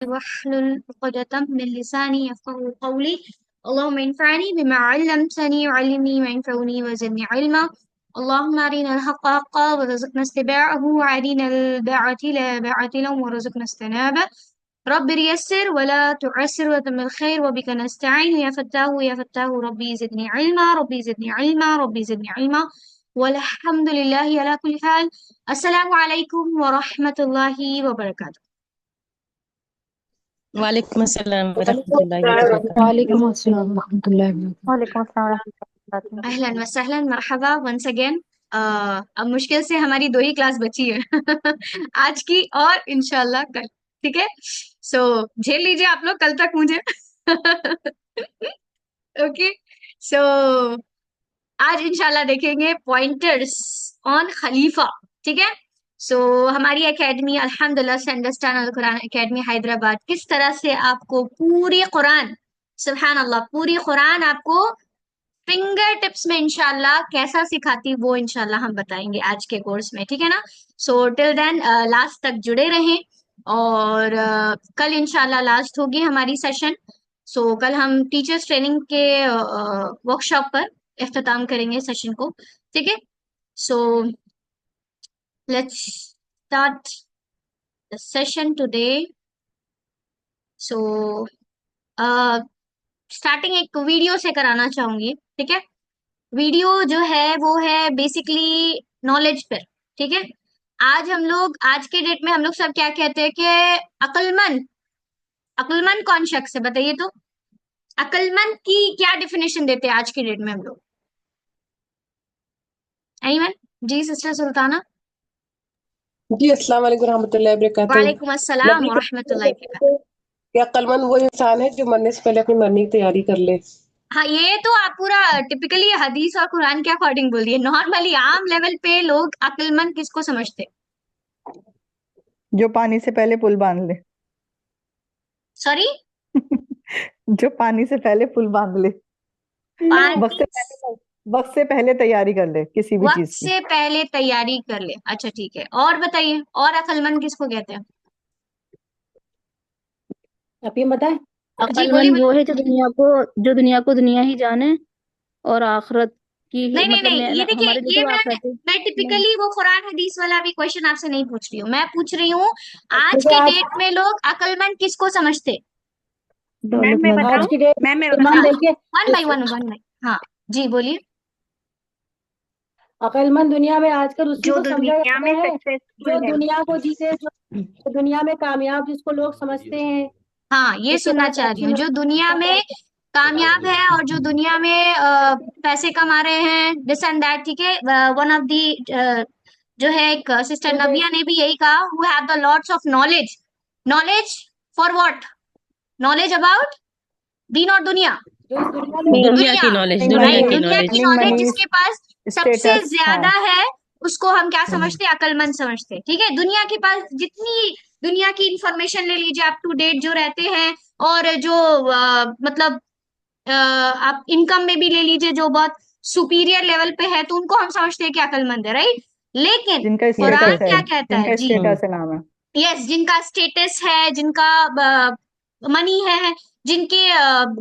واحلل عقدة من لساني يفقهوا قولي. اللهم انفعني بما علمتني وعلمني ما ينفعني وزدني علما. اللهم أرنا الحق حقا وارزقنا اتباعه وأرنا الباطل باطلا وارزقنا اجتنابه. رب يسر ولا تعسر وتم الخير وبك نستعين يا فتاه يا فتاه. ربي زدني علما ربي زدني علما ربي زدني علما. والحمد لله على كل حال. السلام عليكم ورحمة الله وبركاته. وعلیکم السلام ورحمۃ اللہ وبرکاتہ۔ وعلیکم السلام ورحمۃ اللہ وبرکاتہ۔ وعلیکم السلام ورحمۃ اللہ وبرکاتہ۔ اہلا وسہلا مرحبا ونس اگین۔ اب مشکل سے ہماری دو ہی کلاس بچی ہے آج کی اور انشاءاللہ کل، ٹھیک ہے؟ سو جھیل لیجیے آپ لوگ کل تک مجھے اوکے. سو آج انشاءاللہ دیکھیں گے پوائنٹرز آن خلیفہ، ٹھیک ہے؟ سو ہماری اکیڈمی الحمدللہ سے انڈرسٹینڈ القرآن اکیڈمی حیدرآباد کس طرح سے آپ کو پوری قرآن، سبحان اللہ، پوری قرآن آپ کو فنگر ٹپس میں انشاءاللہ کیسا سکھاتی وہ انشاءاللہ ہم بتائیں گے آج کے کورس میں، ٹھیک ہے نا؟ سو ٹل دین لاسٹ تک جڑے رہیں، اور کل انشاءاللہ لاسٹ ہوگی ہماری سیشن۔ سو کل ہم ٹیچرس ٹریننگ کے ورک شاپ پر اختتام کریں گے سیشن کو، ٹھیک ہے؟ So let's start the session today. So starting ایک ویڈیو سے کرانا چاہوں گی، ٹھیک ہے؟ ویڈیو جو ہے وہ ہے بیسکلی نالج پر، ٹھیک ہے؟ آج ہم لوگ، آج کے ڈیٹ میں ہم لوگ سب کیا کہتے ہیں کہ عقل مند، عقل مند کون شخص ہے بتائیے تو؟ عقل مند کی کیا ڈیفینیشن دیتے ہیں آج کے ڈیٹ میں ہم لوگ؟ ایمن جی، سسٹر سلطانہ. جی السلام علیکم ورحمۃ اللہ وبرکاتہ۔ وعلیکم السلام نبی ورحمۃ اللہ وبرکاتہ. کہ عقل مند وہ انسان ہے جو مرنے سے پہلے اپنی مرنے کی تیاری کر لے۔ ہاں، یہ تو آپ پورا ٹپکلی حدیث اور قرآن کے اکارڈنگ بول دیے. نارملی عام لیول پہ لوگ عقل مند کس کو سمجھتے؟ جو پانی سے پہلے پل باندھ لے سوری؟ جو پانی سے پہلے پل باندھ لے، وقت پانی سے پہلے، وقت سے پہلے تیاری کر لے کسی بھی وقت چیز کی۔ سے پہلے تیاری کر لے. اچھا ٹھیک ہے، اور بتائیے اور عقل مند کس کو کہتے ہیں؟ آپ یہ بتائیں، جی عقل بولیے مند بولیے. وہ ہے جو دنیا کو دنیا ہی جانے اور آخرت کی نہیں نہیں مطلب نہیں، میں یہ دیکھیے، ہمارے لیے یہ تو آخرت ہے۔ میں نہیں، ٹپکلی وہ قرآن حدیث والا بھی کوشچن آپ سے نہیں پوچھ رہی ہوں. میں پوچھ رہی ہوں آج کیونکہ کے آج ڈیٹ میں لوگ عقل مند کس کو سمجھتے؟ دولت میں مند بتاؤں آج کی ڈیٹ میم میں عقل ہاں، مند بتاؤں دیکھیے، one by one one by. ہاں جی بولیے. عقل مند دنیا میں آج کل اسی جو کو سمجھا دنیا جاتا میں ہے جو سکسیسفل ہے۔ دنیا کو جیتے، جو دنیا میں کامیاب جس کو لوگ سمجھتے ہیں، ہاں، یہ جس کے سننا پاس چاہ رہی اچھی ہوں، جو دنیا نوکری میں ہے۔ کامیاب ہے اور جو دنیا میں پیسے کما رہے ہیں، دس اینڈ دیٹ، ٹھیک ہے؟ ون آف دی جو ہے ایک سسٹر جو نبیہ نے بھی یہی کہا، who have the lots of knowledge. knowledge for what? knowledge about دین اور دنیا. جو اس دنیا میں دنیا دنیا، کی نالج، دنیا رائٹ، کی منی، دنیا کی نالج۔ ارننگ نالج منی، جس کے پاس سب سے اسٹیٹس، ہاں۔ زیادہ ہے اس کو ہم کیا سمجھتے ہیں؟ عقل مند سمجھتے ہیں، ٹھیک ہے؟ دنیا کے پاس جتنی دنیا کی انفارمیشن لے لیجیے، اپ ٹو ڈیٹ جو رہتے ہیں، اور جو مطلب آپ انکم میں بھی لے لیجیے جو بہت سپیریئر لیول پہ ہے، تو ان کو ہم سمجھتے ہیں کہ عقل مند ہے، رائٹ؟ لیکن جن کا یس قرآن اسٹیٹس ہے، کیا کہتا جن ہے؟ کا جی، اسٹیٹس ہے نام ہے۔ یس، جن کا اسٹیٹس ہے، جن کا منی ہے، جن کے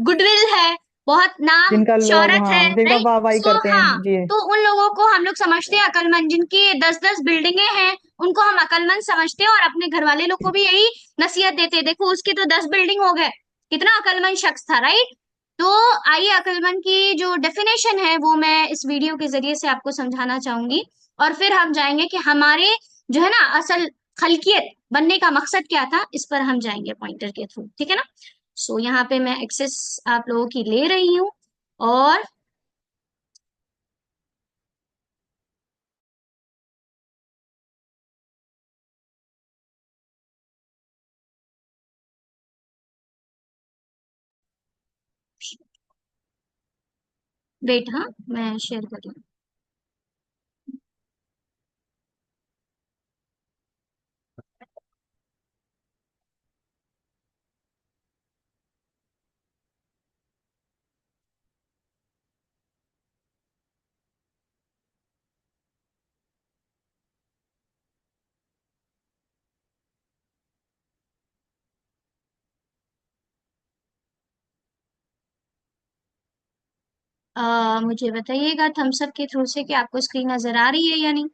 گڈ ول ہے، بہت نام جن کا لوگ، شہرت ہاں، ہے، جن کا رائٹ؟ واہ واہی سو کرتے ہیں، ہاں، جی۔ تو ان لوگوں کو ہم لوگ سمجھتے ہیں عقل مند. جن کی 10 بلڈنگیں ہیں ان کو ہم عقل مند سمجھتے ہیں، اور اپنے گھر والے لوگ کو بھی یہی نصیحت دیتے ہیں، دیکھو اس کے تو 10 بلڈنگ ہو گئے، کتنا عقل مند شخص تھا، رائٹ؟ تو آئیے عقل مند کی جو ڈیفینیشن ہے وہ میں اس ویڈیو کے ذریعے سے آپ کو سمجھانا چاہوں گی، اور پھر ہم جائیں گے کہ ہمارے جو ہے نا اصل خلقیت بننے کا مقصد کیا تھا، اس پر ہم جائیں گے پوائنٹر کے تھرو، ٹھیک ہے نا؟ سو یہاں پہ میں ایکسس آپ لوگوں کی لے رہی ہوں، اور ویٹ، ہاں میں شیئر کر رہی ہوں. مجھے بتائیے گا تھمس اپ کے تھرو سے کہ آپ کو اسکرین نظر آ رہی ہے یا نہیں.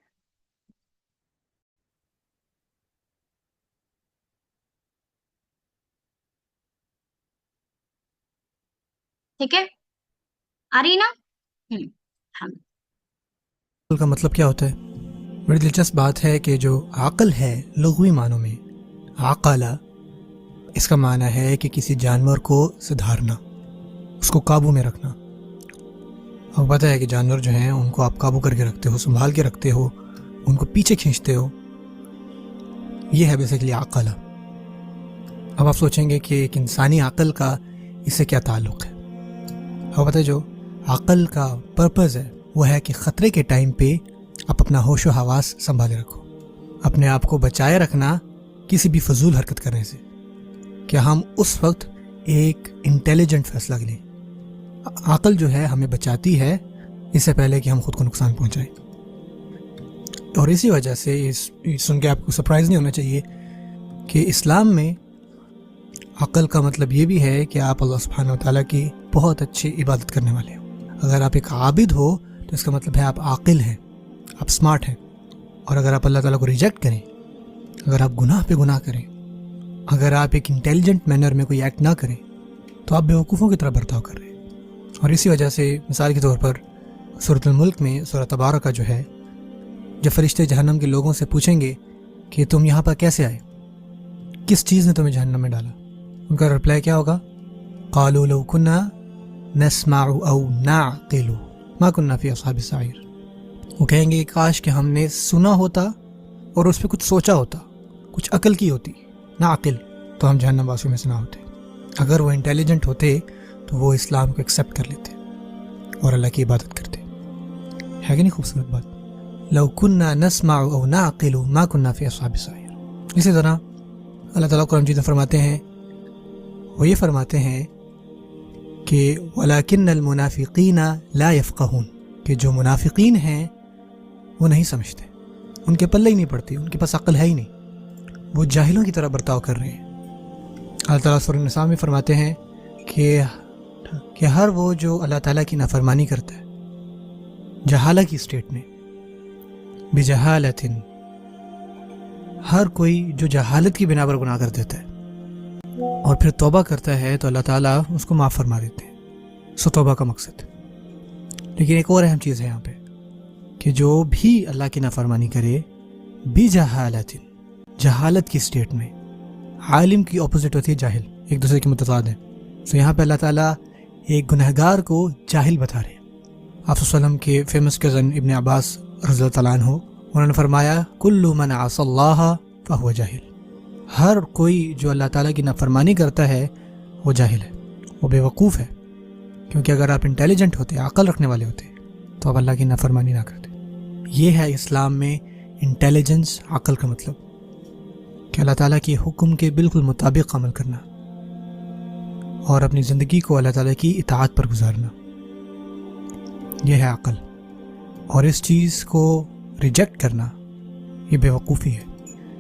ٹھیک ہے، آ رہی نا؟ ہم عقل کا مطلب کیا ہوتا ہے؟ بڑی دلچسپ بات ہے کہ جو عقل ہے لغوی معنوں میں عقلہ، اس کا معنی ہے کہ کسی جانور کو سدھارنا، اس کو قابو میں رکھنا. آپ کو پتہ ہے کہ جانور جو ہیں ان کو آپ قابو کر کے رکھتے ہو، سنبھال کے رکھتے ہو، ان کو پیچھے کھینچتے ہو. یہ ہے بیسیکلی عقلہ. اب آپ سوچیں گے کہ ایک انسانی عقل کا اس سے کیا تعلق ہے؟ آپ کو پتہ ہے جو عقل کا پرپز ہے وہ ہے کہ خطرے کے ٹائم پہ آپ اپنا ہوش و حواس سنبھالے رکھو، اپنے آپ کو بچائے رکھنا کسی بھی فضول حرکت کرنے سے، کہ ہم اس وقت ایک انٹیلیجنٹ فیصلہ لیں. عقل جو ہے ہمیں بچاتی ہے اس سے پہلے کہ ہم خود کو نقصان پہنچائیں. اور اسی وجہ سے سن کے آپ کو سرپرائز نہیں ہونا چاہیے کہ اسلام میں عقل کا مطلب یہ بھی ہے کہ آپ اللہ سبحانہ وتعالیٰ کی بہت اچھی عبادت کرنے والے ہو. اگر آپ ایک عابد ہو تو اس کا مطلب ہے آپ عاقل ہیں، آپ سمارٹ ہیں. اور اگر آپ اللہ تعالیٰ کو ریجیکٹ کریں، اگر آپ گناہ پہ گناہ کریں، اگر آپ ایک انٹیلیجنٹ مینر میں کوئی ایکٹ نہ کریں تو آپ بیوقوفوں کی طرح برتاؤ کر رہے ہیں. اور اسی وجہ سے مثال کے طور پر سورۃ الملک میں سورۃ تبارکہ جو ہے، جب فرشتے جہنم کے لوگوں سے پوچھیں گے کہ تم یہاں پر کیسے آئے، کس چیز نے تمہیں جہنم میں ڈالا، ان کا رپلائی کیا ہوگا؟ قالوا لو كنا نسمع او نعقل ما كنا في اصحاب السعیر. وہ کہیں گے کاش کہ ہم نے سنا ہوتا اور اس پہ کچھ سوچا ہوتا، کچھ عقل کی ہوتی، نعقل، تو ہم جہنم واسوں میں سے نہ ہوتے. اگر وہ انٹیلیجنٹ ہوتے تو وہ اسلام کو ایکسیپٹ کر لیتے اور اللہ کی عبادت کرتے. ہے کہ نہیں خوبصورت بات؟ لو كنا نسمع او نعقل ما كنا في اصحاب السعیر. اسی طرح اللہ تعالیٰ قرآن مجید میں فرماتے ہیں، وہ یہ فرماتے ہیں کہ وَلَكِنَّ الْمُنَافِقِينَ لَا يَفْقَهُونَ، کہ جو منافقین ہیں وہ نہیں سمجھتے، ان کے پلے ہی نہیں پڑتی، ان کے پاس عقل ہے ہی نہیں، وہ جاہلوں کی طرح برتاؤ کر رہے ہیں. اللہ تعالیٰ سورۃ النساء میں فرماتے ہیں کہ ہر وہ جو اللہ تعالیٰ کی نافرمانی کرتا ہے جہالت کی اسٹیٹ میں، بجہالت، ہر کوئی جو جہالت کی بنا پر گناہ کر دیتا ہے اور پھر توبہ کرتا ہے تو اللہ تعالیٰ اس کو معاف فرما دیتے ہیں. سو توبہ کا مقصد. لیکن ایک اور اہم چیز ہے یہاں پہ کہ جو بھی اللہ کی نافرمانی کرے بجہالت، جہالت کی اسٹیٹ میں، عالم کی اپوزٹ ہوتی ہے جاہل، ایک دوسرے کے متضاد ہیں. سو یہاں پہ اللہ تعالیٰ ایک گنہگار کو جاہل بتا رہے ہیں. آپ صلی اللہ علیہ وسلم کے فیمس کزن ابن عباس رضی اللہ تعالیٰ عنہ، انہوں نے فرمایا کل من عصى اللہ فهو جاہل. ہر کوئی جو اللہ تعالیٰ کی نافرمانی کرتا ہے وہ جاہل ہے، وہ بے وقوف ہے. کیونکہ اگر آپ انٹیلیجنٹ ہوتے، عقل رکھنے والے ہوتے تو آپ اللہ کی نافرمانی نہ کرتے. یہ ہے اسلام میں انٹیلیجنس، عقل کا مطلب، کہ اللہ تعالیٰ کے حکم کے بالکل مطابق عمل کرنا اور اپنی زندگی کو اللہ تعالیٰ کی اطاعت پر گزارنا. یہ ہے عقل. اور اس چیز کو ریجیکٹ کرنا یہ بے وقوفی ہے،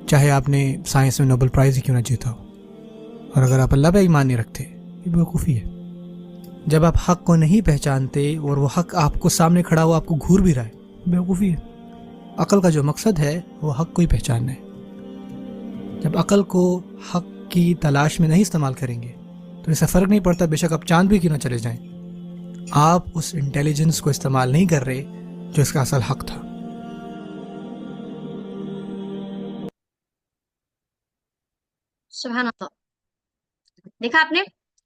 چاہے آپ نے سائنس میں نوبل پرائز ہی کیوں نہ جیتا ہو. اور اگر آپ اللہ پہ ایمان نہیں رکھتے یہ بے وقوفی ہے. جب آپ حق کو نہیں پہچانتے اور وہ حق آپ کو سامنے کھڑا ہوا آپ کو گھور بھی رہا ہے، بے وقوفی ہے. عقل کا جو مقصد ہے وہ حق کو ہی پہچاننا ہے. جب عقل کو حق کی تلاش میں نہیں استعمال کریں گے تو اس سے فرق نہیں پڑتا بے شک آپ چاند بھی کیوں نہ چلے جائیں، آپ اس انٹیلیجنس کو استعمال نہیں کر رہے جو اس کا اصل حق تھا. سبحان اللہ. دیکھا آپ نے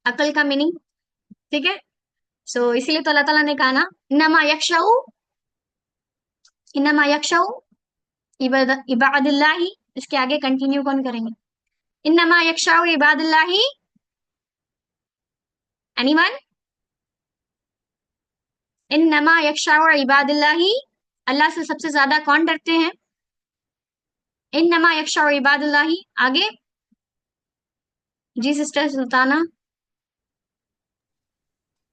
عقل کا میننگ؟ ٹھیک ہے. سو اسی لیے تو اللہ تعالیٰ نے کہا نا انما یخشع عباد اللہ. اس کے آگے کنٹینیو کون کریں گے؟ انما یخشع عباد اللہ. Any one? انما یخشع عباد اللہ، اللہ سے سب سے زیادہ کون ڈرتے ہیں؟ انما یخشع عباد اللہ. آگے جی سسٹر سلطانہ.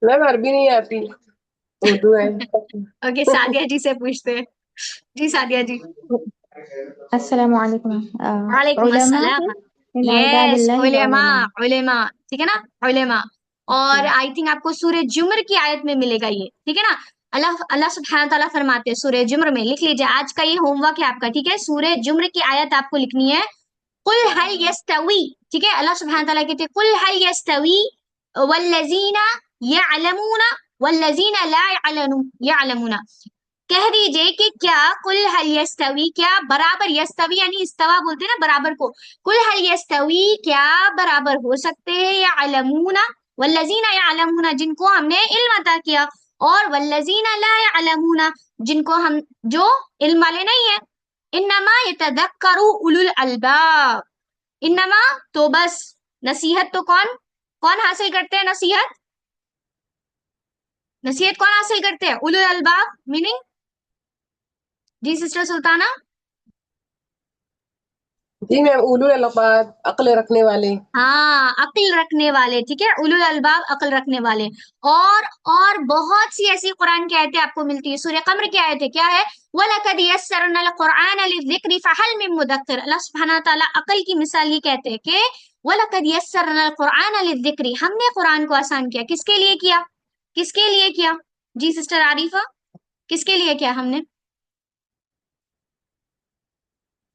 میم عربی نہیں آتی، اردو ہے. اوکے سعدیہ جی سے پوچھتے ہیں. جی سعدیہ جی. السلام علیکم. وعلیکم علماء السلام. من عباد یس اللہ علماء، العلماء. علماء ٹھیک ہے نا، علماء. اور آئی تھنک آپ کو سورہ جمر کی آیت میں ملے گا یہ، ٹھیک ہے نا. اللہ سبحانہ تعالیٰ فرماتے ہیں سورہ جمر میں، لکھ لیجیے آج کا یہ ہوم ورک ہے آپ کا، ٹھیک ہے. سورہ جمر کی آیت آپ کو لکھنی ہے، قل هل يستوي، ٹھیک ہے. اللہ سبحانہ تعالیٰ کہتے ہیں قل هل يستوي والذین يعلمون والذین لا يعلمون، کہہ دیجئے کہ کیا قل هل يستوي، کیا برابر، یستوی یعنی استوا بولتے ہیں نا برابر کو، قل هل يستوي کیا برابر ہو سکتے ہیں، يعلمون والذین يعلمون جن کو ہم نے علم عطا کیا، اور والذین لا يعلمون جن کو ہم جو علم والے نہیں ہیں. انما يتذکر اولو الالباب، انما تو بس، نصیحت تو کون حاصل کرتے ہیں، نصیحت کون حاصل کرتے ہیں، اولو الالباب میننگ. جی سسٹر سلطانہ. جی میم، اولو الالباب عقل رکھنے والے. ہاں عقل رکھنے والے، ٹھیک ہے، اولو الالباب عقل رکھنے والے. اور بہت سی ایسی قرآن کی آیتیں آپ کو ملتی ہے. سورہ قمر کی آیت ہے، کیا ہے، وَلَقَدْ يَسَّرْنَا الْقُرْآنَ لِلذِّكْرِ فَهَلْ مِن مُدَّكِّرٍ. اللہ سبحانہ تعالیٰ عقل کی مثال یہ کہتے ہیں کہ وَلَقَدْ يَسَّرْنَا الْقُرْآنَ لِلذِّكْرِ، ہم نے قرآن کو آسان کیا. کس کے لیے کیا، کس کے لیے کیا؟ جی سسٹر عارفہ، کس کے لیے کیا ہم نے؟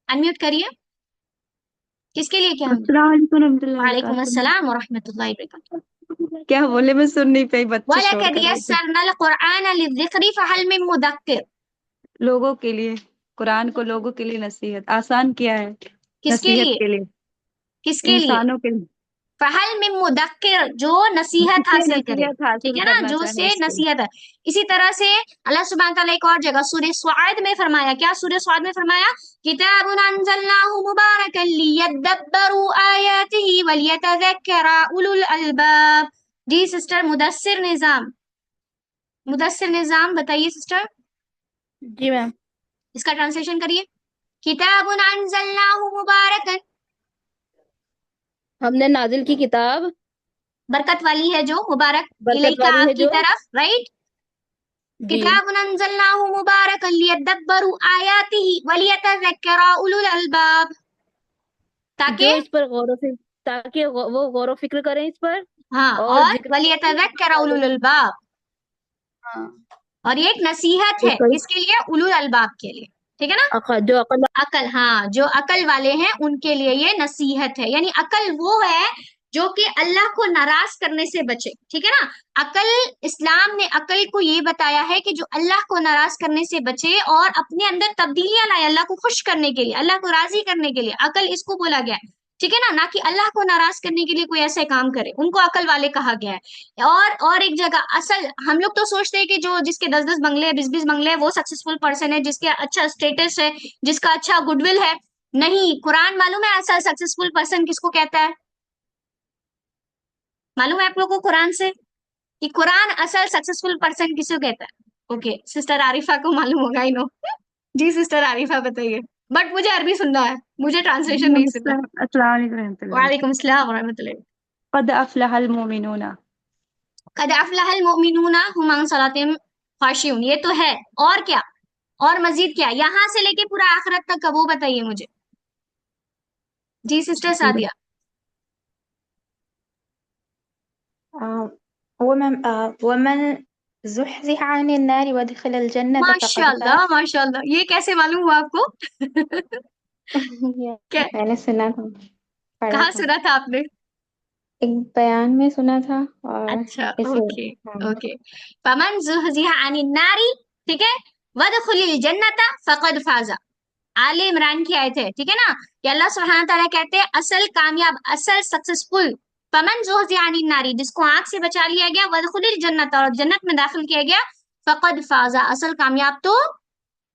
انمیوٹ کریے، کس کے لیے کیا ہم نے؟ السلام علیکم ورحمۃ اللہ وعلیکم وبرکاتہ. السلام ورحمۃ اللہ وبرکاتہ. کیا بولے میں سن نہیں پائی، بچے شور وَلَقَدْ کر رہے تھے. يَسَّرْنَا الْقُرْآنَ لِلذِّكْرِ فَهَلْ مِن مُدَّكِّرٍ، لوگوں کے لیے قرآن کو، لوگوں کے لیے نصیحت آسان کیا ہے، کس کے نصیحت لیے، کے لیے، کس کے لیے؟ انسانوں کے لیے، فَهَلْ مِن مُدَّكِّرٍ جو نصیحت سے حاصل کرے، نصیحت ٹھیک حاصل ہے نا، کرنا جو چاہے سے اس کے لیے. نصیحت ہے. اسی طرح سے اللہ سبحانہ تعالیٰ ایک اور جگہ سورہ سعد میں فرمایا، کیا سورہ سعد میں فرمایا، کتاب انزلناہ مبارکا لیدبروا آیاتہ ولیتذکر اولو الالباب. جی سسٹر مدثر نظام بتائیے سسٹر، جی میم. اس کا ٹرانسلیشن کریے. کتاب انزلناہ مبارکا، ہم نے نازل کی کتاب برکت والی ہے جو، مبارک برکت الیکا والی ہے آپ کی جو، طرف، رائٹ. جی کتاب انزلناہ مبارکا لیدبروا آیاتہ ولیتذکر اولو الالباب، جو تاکہ اس پر غور و فکر، تاکہ وہ غور و فکر کریں اس پر، ہاں، اور اور ذکر ولیتذکر اولو الالباب، ہاں، اور یہ ایک نصیحت جو ہے کوئی کس کے لیے، اولو الالباب کے لیے، ٹھیک ہے نا. جو عقل عقل، ہاں جو عقل والے ہیں ان کے لیے یہ نصیحت ہے. یعنی عقل وہ ہے جو کہ اللہ کو ناراض کرنے سے بچے، ٹھیک ہے نا. عقل، اسلام نے عقل کو یہ بتایا ہے کہ جو اللہ کو ناراض کرنے سے بچے اور اپنے اندر تبدیلیاں لائے اللہ کو خوش کرنے کے لیے، اللہ کو راضی کرنے کے لیے، عقل اس کو بولا گیا ہے، ٹھیک ہے نا. نہ کہ اللہ کو ناراض کرنے کے لیے کوئی ایسے کام کرے، ان کو عقل والے کہا گیا ہے. اور ایک جگہ اصل ہم لوگ تو سوچتے ہیں کہ جس کے 10 بنگلے 20 بنگلے وہ سکسیسفل پرسن ہے، جس کے اچھا اسٹیٹس ہے، جس کا اچھا گڈ ول ہے. نہیں، قرآن معلوم ہے اصل سکسیسفل پرسن کس کو کہتا ہے؟ معلوم ہے آپ لوگوں کو قرآن سے کہ قرآن اصل سکسیسفل پرسن کس کو کہتا ہے؟ اوکے، سسٹر عارفہ کو معلوم ہوگا ہی نو. جی سسٹر عارفہ بتائیے، بٹ مجھے عربی سننا ہے، مجھے ٹرانسلیشن نہیں سننا. السلام علیکم ورحمۃ اللہ. وعلیکم السلام ورحمۃ اللہ. قد افلح المؤمنون. قد افلح المؤمنون هم عن صلاتهم خاشعون، یہ تو ہے، اور کیا، اور مزید کیا، یہاں سے لے کے پورا آخرت تک کا وہ بتائیے مجھے. جی سسٹر سعدیہ. ومن زحزح عن النار وادخل الجنة ماشاء فقد اللہ فاز. ماشاء اللہ، یہ کیسے معلوم ہوا آپ کو؟ کیا میں نے سنا تھا، پڑھا کہاں تھا، سنا تھا آپ نے؟ ایک بیان میں سنا تھا اور اچھا اسے اوکے اوکے. فمن زحزح عن النار، ٹھیک ہے، وادخل الجنت فقد فاز. آل عمران کی آیت ہے، ٹھیک ہے نا، کہ اللہ سبحانہ تعالیٰ کہتے ہیں اصل کامیاب، اصل سکسیسفل، فمن زحزح عن النار جس کو آنکھ سے بچا لیا گیا، وادخل الجنت اور جنت میں داخل کیا گیا، فقد فاز اصل کامیاب تو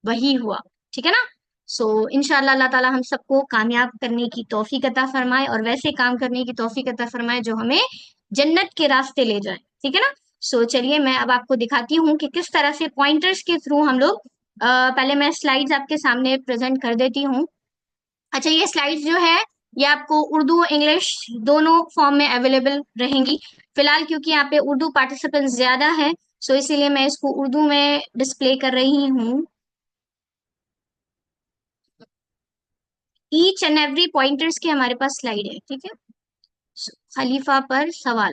وہی ہوا، ٹھیک ہے نا. سو انشاءاللہ اللہ تعالیٰ ہم سب کو کامیاب کرنے کی توفیق عطا فرمائے اور ویسے کام کرنے کی توفیق عطا فرمائے جو ہمیں جنت کے راستے لے جائیں، ٹھیک ہے نا. سو چلیے میں اب آپ کو دکھاتی ہوں کہ کس طرح سے پوائنٹرز کے تھرو ہم لوگ پہلے میں سلائیڈز آپ کے سامنے پریزنٹ کر دیتی ہوں. اچھا، یہ سلائیڈز جو ہے یہ آپ کو اردو انگلش دونوں فارم میں اویلیبل رہیں گی. فی الحال کیونکہ یہاں پہ اردو پارٹیسپینٹ زیادہ ہیں، سو اسی لیے میں اس کو اردو میں ڈسپلے کر رہی ہوں. ایچ اینڈ ایوری پوائنٹرز کے ہمارے پاس سلائیڈ ہے، ٹھیک ہے. خلیفہ پر سوال.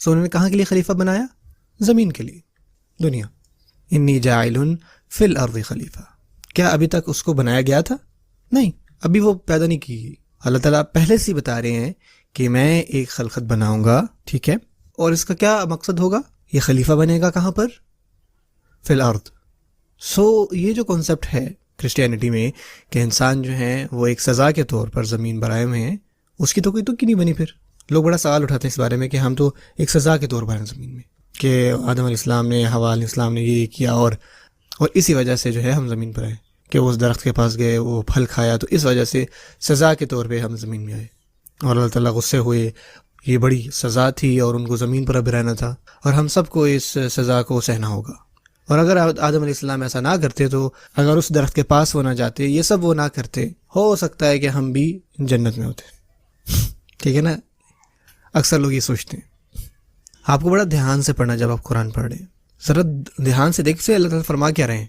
سو انہوں نے کہاں کے لیے خلیفہ بنایا؟ زمین کے لیے، دنیا. انی جاعل فی الارض خلیفہ. کیا ابھی تک اس کو بنایا گیا تھا؟ نہیں، ابھی وہ پیدا نہیں کی. اللہ تعالیٰ پہلے سے بتا رہے ہیں کہ میں ایک خلقت بناؤں گا، ٹھیک ہے، اور اس کا کیا مقصد ہوگا؟ یہ خلیفہ بنے گا کہاں پر؟ فی الارض. سو یہ جو کنسپٹ ہے کرسچینٹی میں کہ انسان جو ہیں وہ ایک سزا کے طور پر زمین برائے ہوئے ہیں، اس کی تو کوئی تکی نہیں بنی. پھر لوگ بڑا سوال اٹھاتے ہیں اس بارے میں کہ ہم تو ایک سزا کے طور پر ہیں زمین میں، کہ آدم علیہ السلام نے، حوا علیہ السلام نے یہ کیا، اور اسی وجہ سے جو ہے ہم زمین پر آئے، کہ وہ اس درخت کے پاس گئے، وہ پھل کھایا، تو اس وجہ سے سزا کے طور پہ ہم زمین میں آئے، اور اللہ تعالیٰ غصے ہوئے. یہ بڑی سزا تھی اور ان کو زمین پر اب رہنا تھا، اور ہم سب کو اس سزا کو سہنا ہوگا. اور اگر آدم علیہ السلام ایسا نہ کرتے، تو اگر اس درخت کے پاس وہ نہ جاتے، یہ سب وہ نہ کرتے، ہو سکتا ہے کہ ہم بھی جنت میں ہوتے. ٹھیک ہے نا؟ اکثر لوگ یہ سوچتے ہیں. آپ کو بڑا دھیان سے پڑھنا جب آپ قرآن پڑھ رہے ہیں، ذرا دھیان سے دیکھ سے اللہ تعالیٰ فرما کیا رہے ہیں.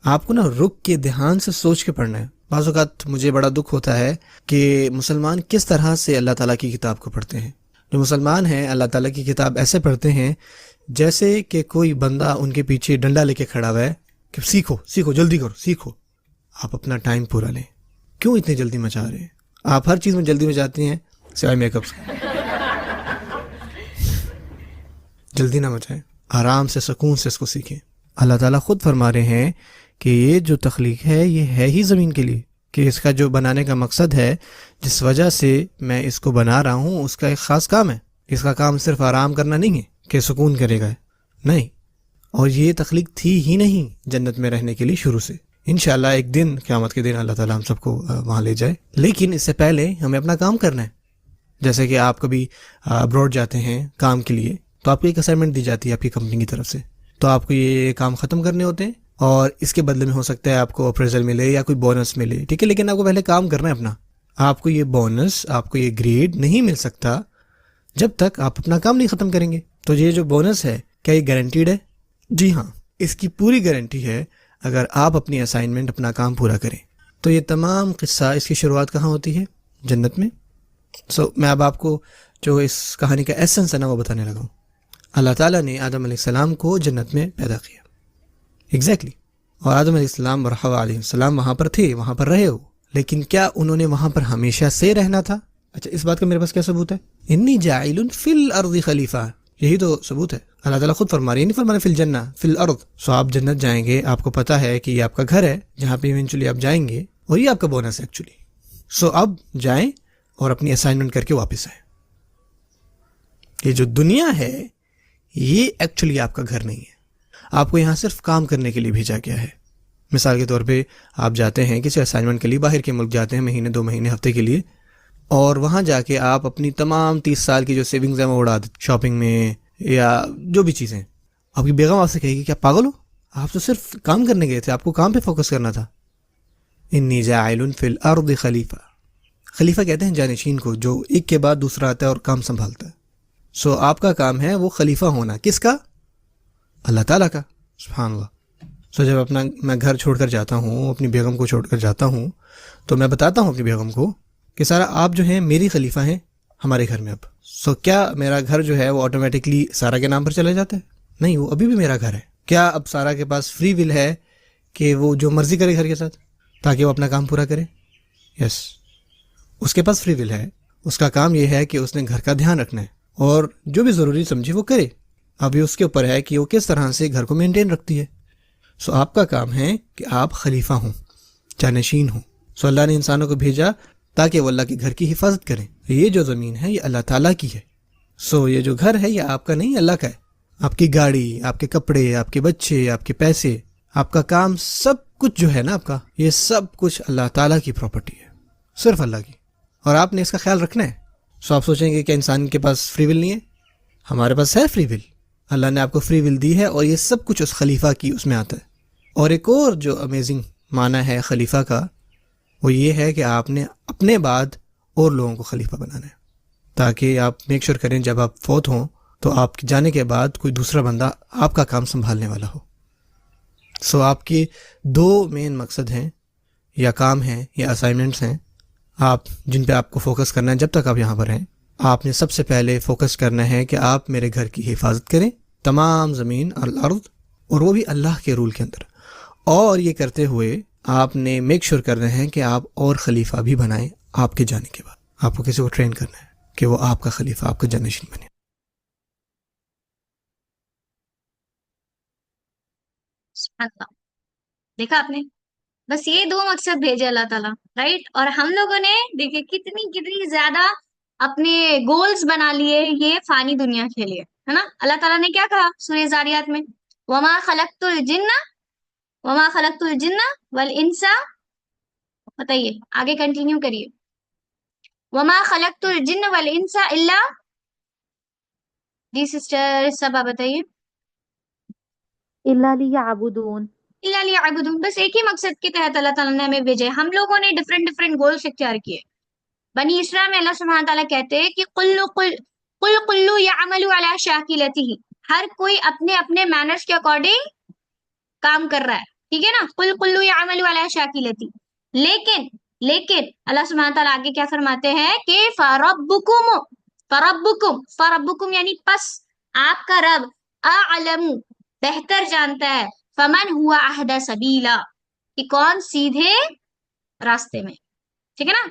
آپ کو نا رک کے دھیان سے سوچ کے پڑھنا ہے. بعض اوقات مجھے بڑا دکھ ہوتا ہے کہ مسلمان کس طرح سے اللہ تعالیٰ کی کتاب کو پڑھتے ہیں. جو مسلمان ہیں اللہ تعالیٰ کی کتاب ایسے پڑھتے ہیں جیسے کہ کوئی بندہ ان کے پیچھے ڈنڈا لے کے کھڑا ہوا ہے کہ سیکھو سیکھو، جلدی کرو، سیکھو. آپ اپنا ٹائم پورا لیں. کیوں اتنی جلدی مچا رہے ہیں؟ آپ ہر چیز میں جلدی مچاتے ہیں سوائے میک اپ سے. جلدی نہ مچائیں، آرام سے سکون سے اس کو سیکھیں. اللہ تعالیٰ خود فرما رہے ہیں کہ یہ جو تخلیق ہے یہ ہے ہی زمین کے لیے، کہ اس کا جو بنانے کا مقصد ہے، جس وجہ سے میں اس کو بنا رہا ہوں، اس کا ایک خاص کام ہے. اس کا کام صرف آرام کرنا نہیں ہے کہ سکون کرے گا، نہیں. اور یہ تخلیق تھی ہی نہیں جنت میں رہنے کے لیے شروع سے. انشاءاللہ ایک دن قیامت کے دن اللہ تعالیٰ ہم سب کو وہاں لے جائے، لیکن اس سے پہلے ہمیں اپنا کام کرنا ہے. جیسے کہ آپ کبھی ابراڈ جاتے ہیں کام کے لیے، تو آپ کو ایک اسائنمنٹ دی جاتی ہے آپ کی کمپنی کی طرف سے، تو آپ کو یہ کام ختم کرنے ہوتے ہیں، اور اس کے بدلے میں ہو سکتا ہے آپ کو اپریزل ملے یا کوئی بونس ملے، ٹھیک ہے، لیکن آپ کو پہلے کام کرنا ہے اپنا. آپ کو یہ بونس، آپ کو یہ گریڈ نہیں مل سکتا جب تک آپ اپنا کام نہیں ختم کریں گے. تو یہ جو بونس ہے کیا یہ گارنٹیڈ ہے؟ جی ہاں، اس کی پوری گارنٹی ہے اگر آپ اپنی اسائنمنٹ، اپنا کام پورا کریں. تو یہ تمام قصہ، اس کی شروعات کہاں ہوتی ہے؟ جنت میں. میں اب آپ کو جو اس کہانی کا ایسنس ہے نا وہ بتانے لگا ہوں. اللہ تعالیٰ نے آدم علیہ السلام کو جنت میں پیدا کیا، ایگزیکٹلی. اور آدم علیہ السلام اور حوا علیہ السلام وہاں پر تھے، وہاں پر رہے ہو، لیکن کیا انہوں نے وہاں پر ہمیشہ سے رہنا تھا؟ اچھا، اس بات کا میرے پاس کیا ثبوت ہے؟ انی جاعل فی الارض خلیفہ، یہی تو ثبوت ہے. اللہ تعالیٰ خود فرما رہی ہے، نہیں فرما رہے فی الجنہ، فی الارض. سو آپ جنت جائیں گے، آپ کو پتا ہے کہ یہ آپ کا گھر ہے جہاں پہ ایونچولی آپ جائیں گے، اور یہ آپ کا بونس ہے ایکچولی. سو اب جائیں اور اپنی اسائنمنٹ کر کے واپس آئیں. یہ جو دنیا ہے یہ ایکچولی آپ کا گھر نہیں ہے. آپ کو یہاں صرف کام کرنے کے لیے بھیجا گیا ہے. مثال کے طور پہ آپ جاتے ہیں کسی اسائنمنٹ کے لیے، باہر کے ملک جاتے ہیں مہینے، 2 مہینے، ہفتے کے لیے، اور وہاں جا کے آپ اپنی تمام 30 سال کی جو سیونگز ہیں وہ اڑا دیتے شاپنگ میں یا جو بھی چیزیں. آپ کی بیگم آپ سے کہے گی کیا پاگل ہو؟ آپ تو صرف کام کرنے گئے تھے، آپ کو کام پہ فوکس کرنا تھا. انی جاعل فی الارض خلیفہ. خلیفہ کہتے ہیں جانشین کو، جو ایک کے بعد دوسرا آتا ہے اور کام سنبھالتا ہے. سو آپ کا کام ہے وہ خلیفہ ہونا. کس کا؟ اللہ تعالیٰ کا. سبحان اللہ. سو جب میں گھر چھوڑ کر جاتا ہوں، اپنی بیگم کو چھوڑ کر جاتا ہوں، تو میں بتاتا ہوں اپنی بیگم کو کہ سارا آپ جو ہیں میری خلیفہ ہیں ہمارے گھر میں اب. سو کیا میرا گھر جو ہے وہ آٹومیٹکلی سارا کے نام پر چلا جاتا ہے؟ نہیں، وہ ابھی بھی میرا گھر ہے. کیا اب سارا کے پاس فری ول ہے کہ وہ جو مرضی کرے گھر کے ساتھ تاکہ وہ اپنا کام پورا کرے؟ یس، اس کے پاس فری ول ہے. اس کا کام یہ ہے کہ اس نے گھر کا دھیان رکھنا ہے اور جو بھی ضروری سمجھے وہ کرے. اب یہ اس کے اوپر ہے کہ وہ کس طرح سے گھر کو مینٹین رکھتی ہے. سو آپ کا کام ہے کہ آپ خلیفہ ہوں، جانشین ہوں. سو اللہ نے انسانوں کو بھیجا تاکہ وہ اللہ کے گھر کی حفاظت کریں. یہ جو زمین ہے یہ اللہ تعالیٰ کی ہے. سو یہ جو گھر ہے یہ آپ کا نہیں، اللہ کا ہے. آپ کی گاڑی، آپ کے کپڑے، آپ کے بچے، آپ کے پیسے، آپ کا کام، سب کچھ جو ہے نا آپ کا، یہ سب کچھ اللہ تعالیٰ کی پراپرٹی ہے، صرف اللہ کی. اور آپ نے اس کا خیال رکھنا ہے. سو آپ سوچیں گے کہ انسان کے پاس فری ول نہیں ہے. ہمارے پاس ہے فری ول. اللہ نے آپ کو فری ول دی ہے اور یہ سب کچھ اس خلیفہ کی اس میں آتا ہے. اور ایک اور جو امیزنگ معنی ہے خلیفہ کا وہ یہ ہے کہ آپ نے اپنے بعد اور لوگوں کو خلیفہ بنانا ہے تاکہ آپ میک شور کریں جب آپ فوت ہوں تو آپ کے جانے کے بعد کوئی دوسرا بندہ آپ کا کام سنبھالنے والا ہو. سو آپ کے 2 مین مقصد ہیں یا کام ہیں یا اسائنمنٹس ہیں آپ جن پہ آپ کو فوکس کرنا ہے جب تک آپ یہاں پر ہیں. آپ نے سب سے پہلے فوکس کرنا ہے کہ آپ میرے گھر کی حفاظت کریں، تمام زمین اور الارض، اور وہ بھی اللہ کے رول کے اندر. اور یہ کرتے ہوئے آپ نے میک شور کرنا ہے کہ آپ اور خلیفہ بھی بنائیں آپ کے جانے کے بعد. آپ کو کسی کو ٹرین کرنا ہے کہ وہ آپ کا خلیفہ، آپ کا جنریشن بنے. سبحان اللہ. دیکھا آپ نے، بس یہ دو مقصد بھیجے اللہ تعالیٰ، رائٹ. اور ہم لوگوں نے دیکھیں کتنی زیادہ اپنے گولز بنا لیے یہ فانی دنیا کے لیے، ہے نا. اللہ تعالیٰ نے کیا کہا سورہ زاریات میں، وما خلقت الجن والانس. بتائیے آگے کنٹینیو کریے. وما خلقت الجن والانس الا، جی سسٹر سبا بتائیے. إلا ليعبدون. الا لیعبدون، بس ایک ہی مقصد کے تحت اللہ تعالیٰ نے ہمیں بھیجے. ہم لوگوں نے ڈفرینٹ گولز اختیار کیے. بنی اسرائیل میں اللہ سبحانہ تعالیٰ کہتے ہیں کہ قل یعمل علی شاکلتہ، ہر کوئی اپنے اپنے مینرز کے اکارڈنگ کام کر رہا ہے، ٹھیک ہے نا. قل یعمل علی شاکلتہ، لیکن اللہ سبحانہ تعالیٰ آگے کیا فرماتے ہیں کہ فربکم یعنی پس آپ کا رب اعلم بہتر جانتا ہے، فمن ہوا اہدی سبیلا کہ کون سیدھے راستے میں، ٹھیک ہے نا.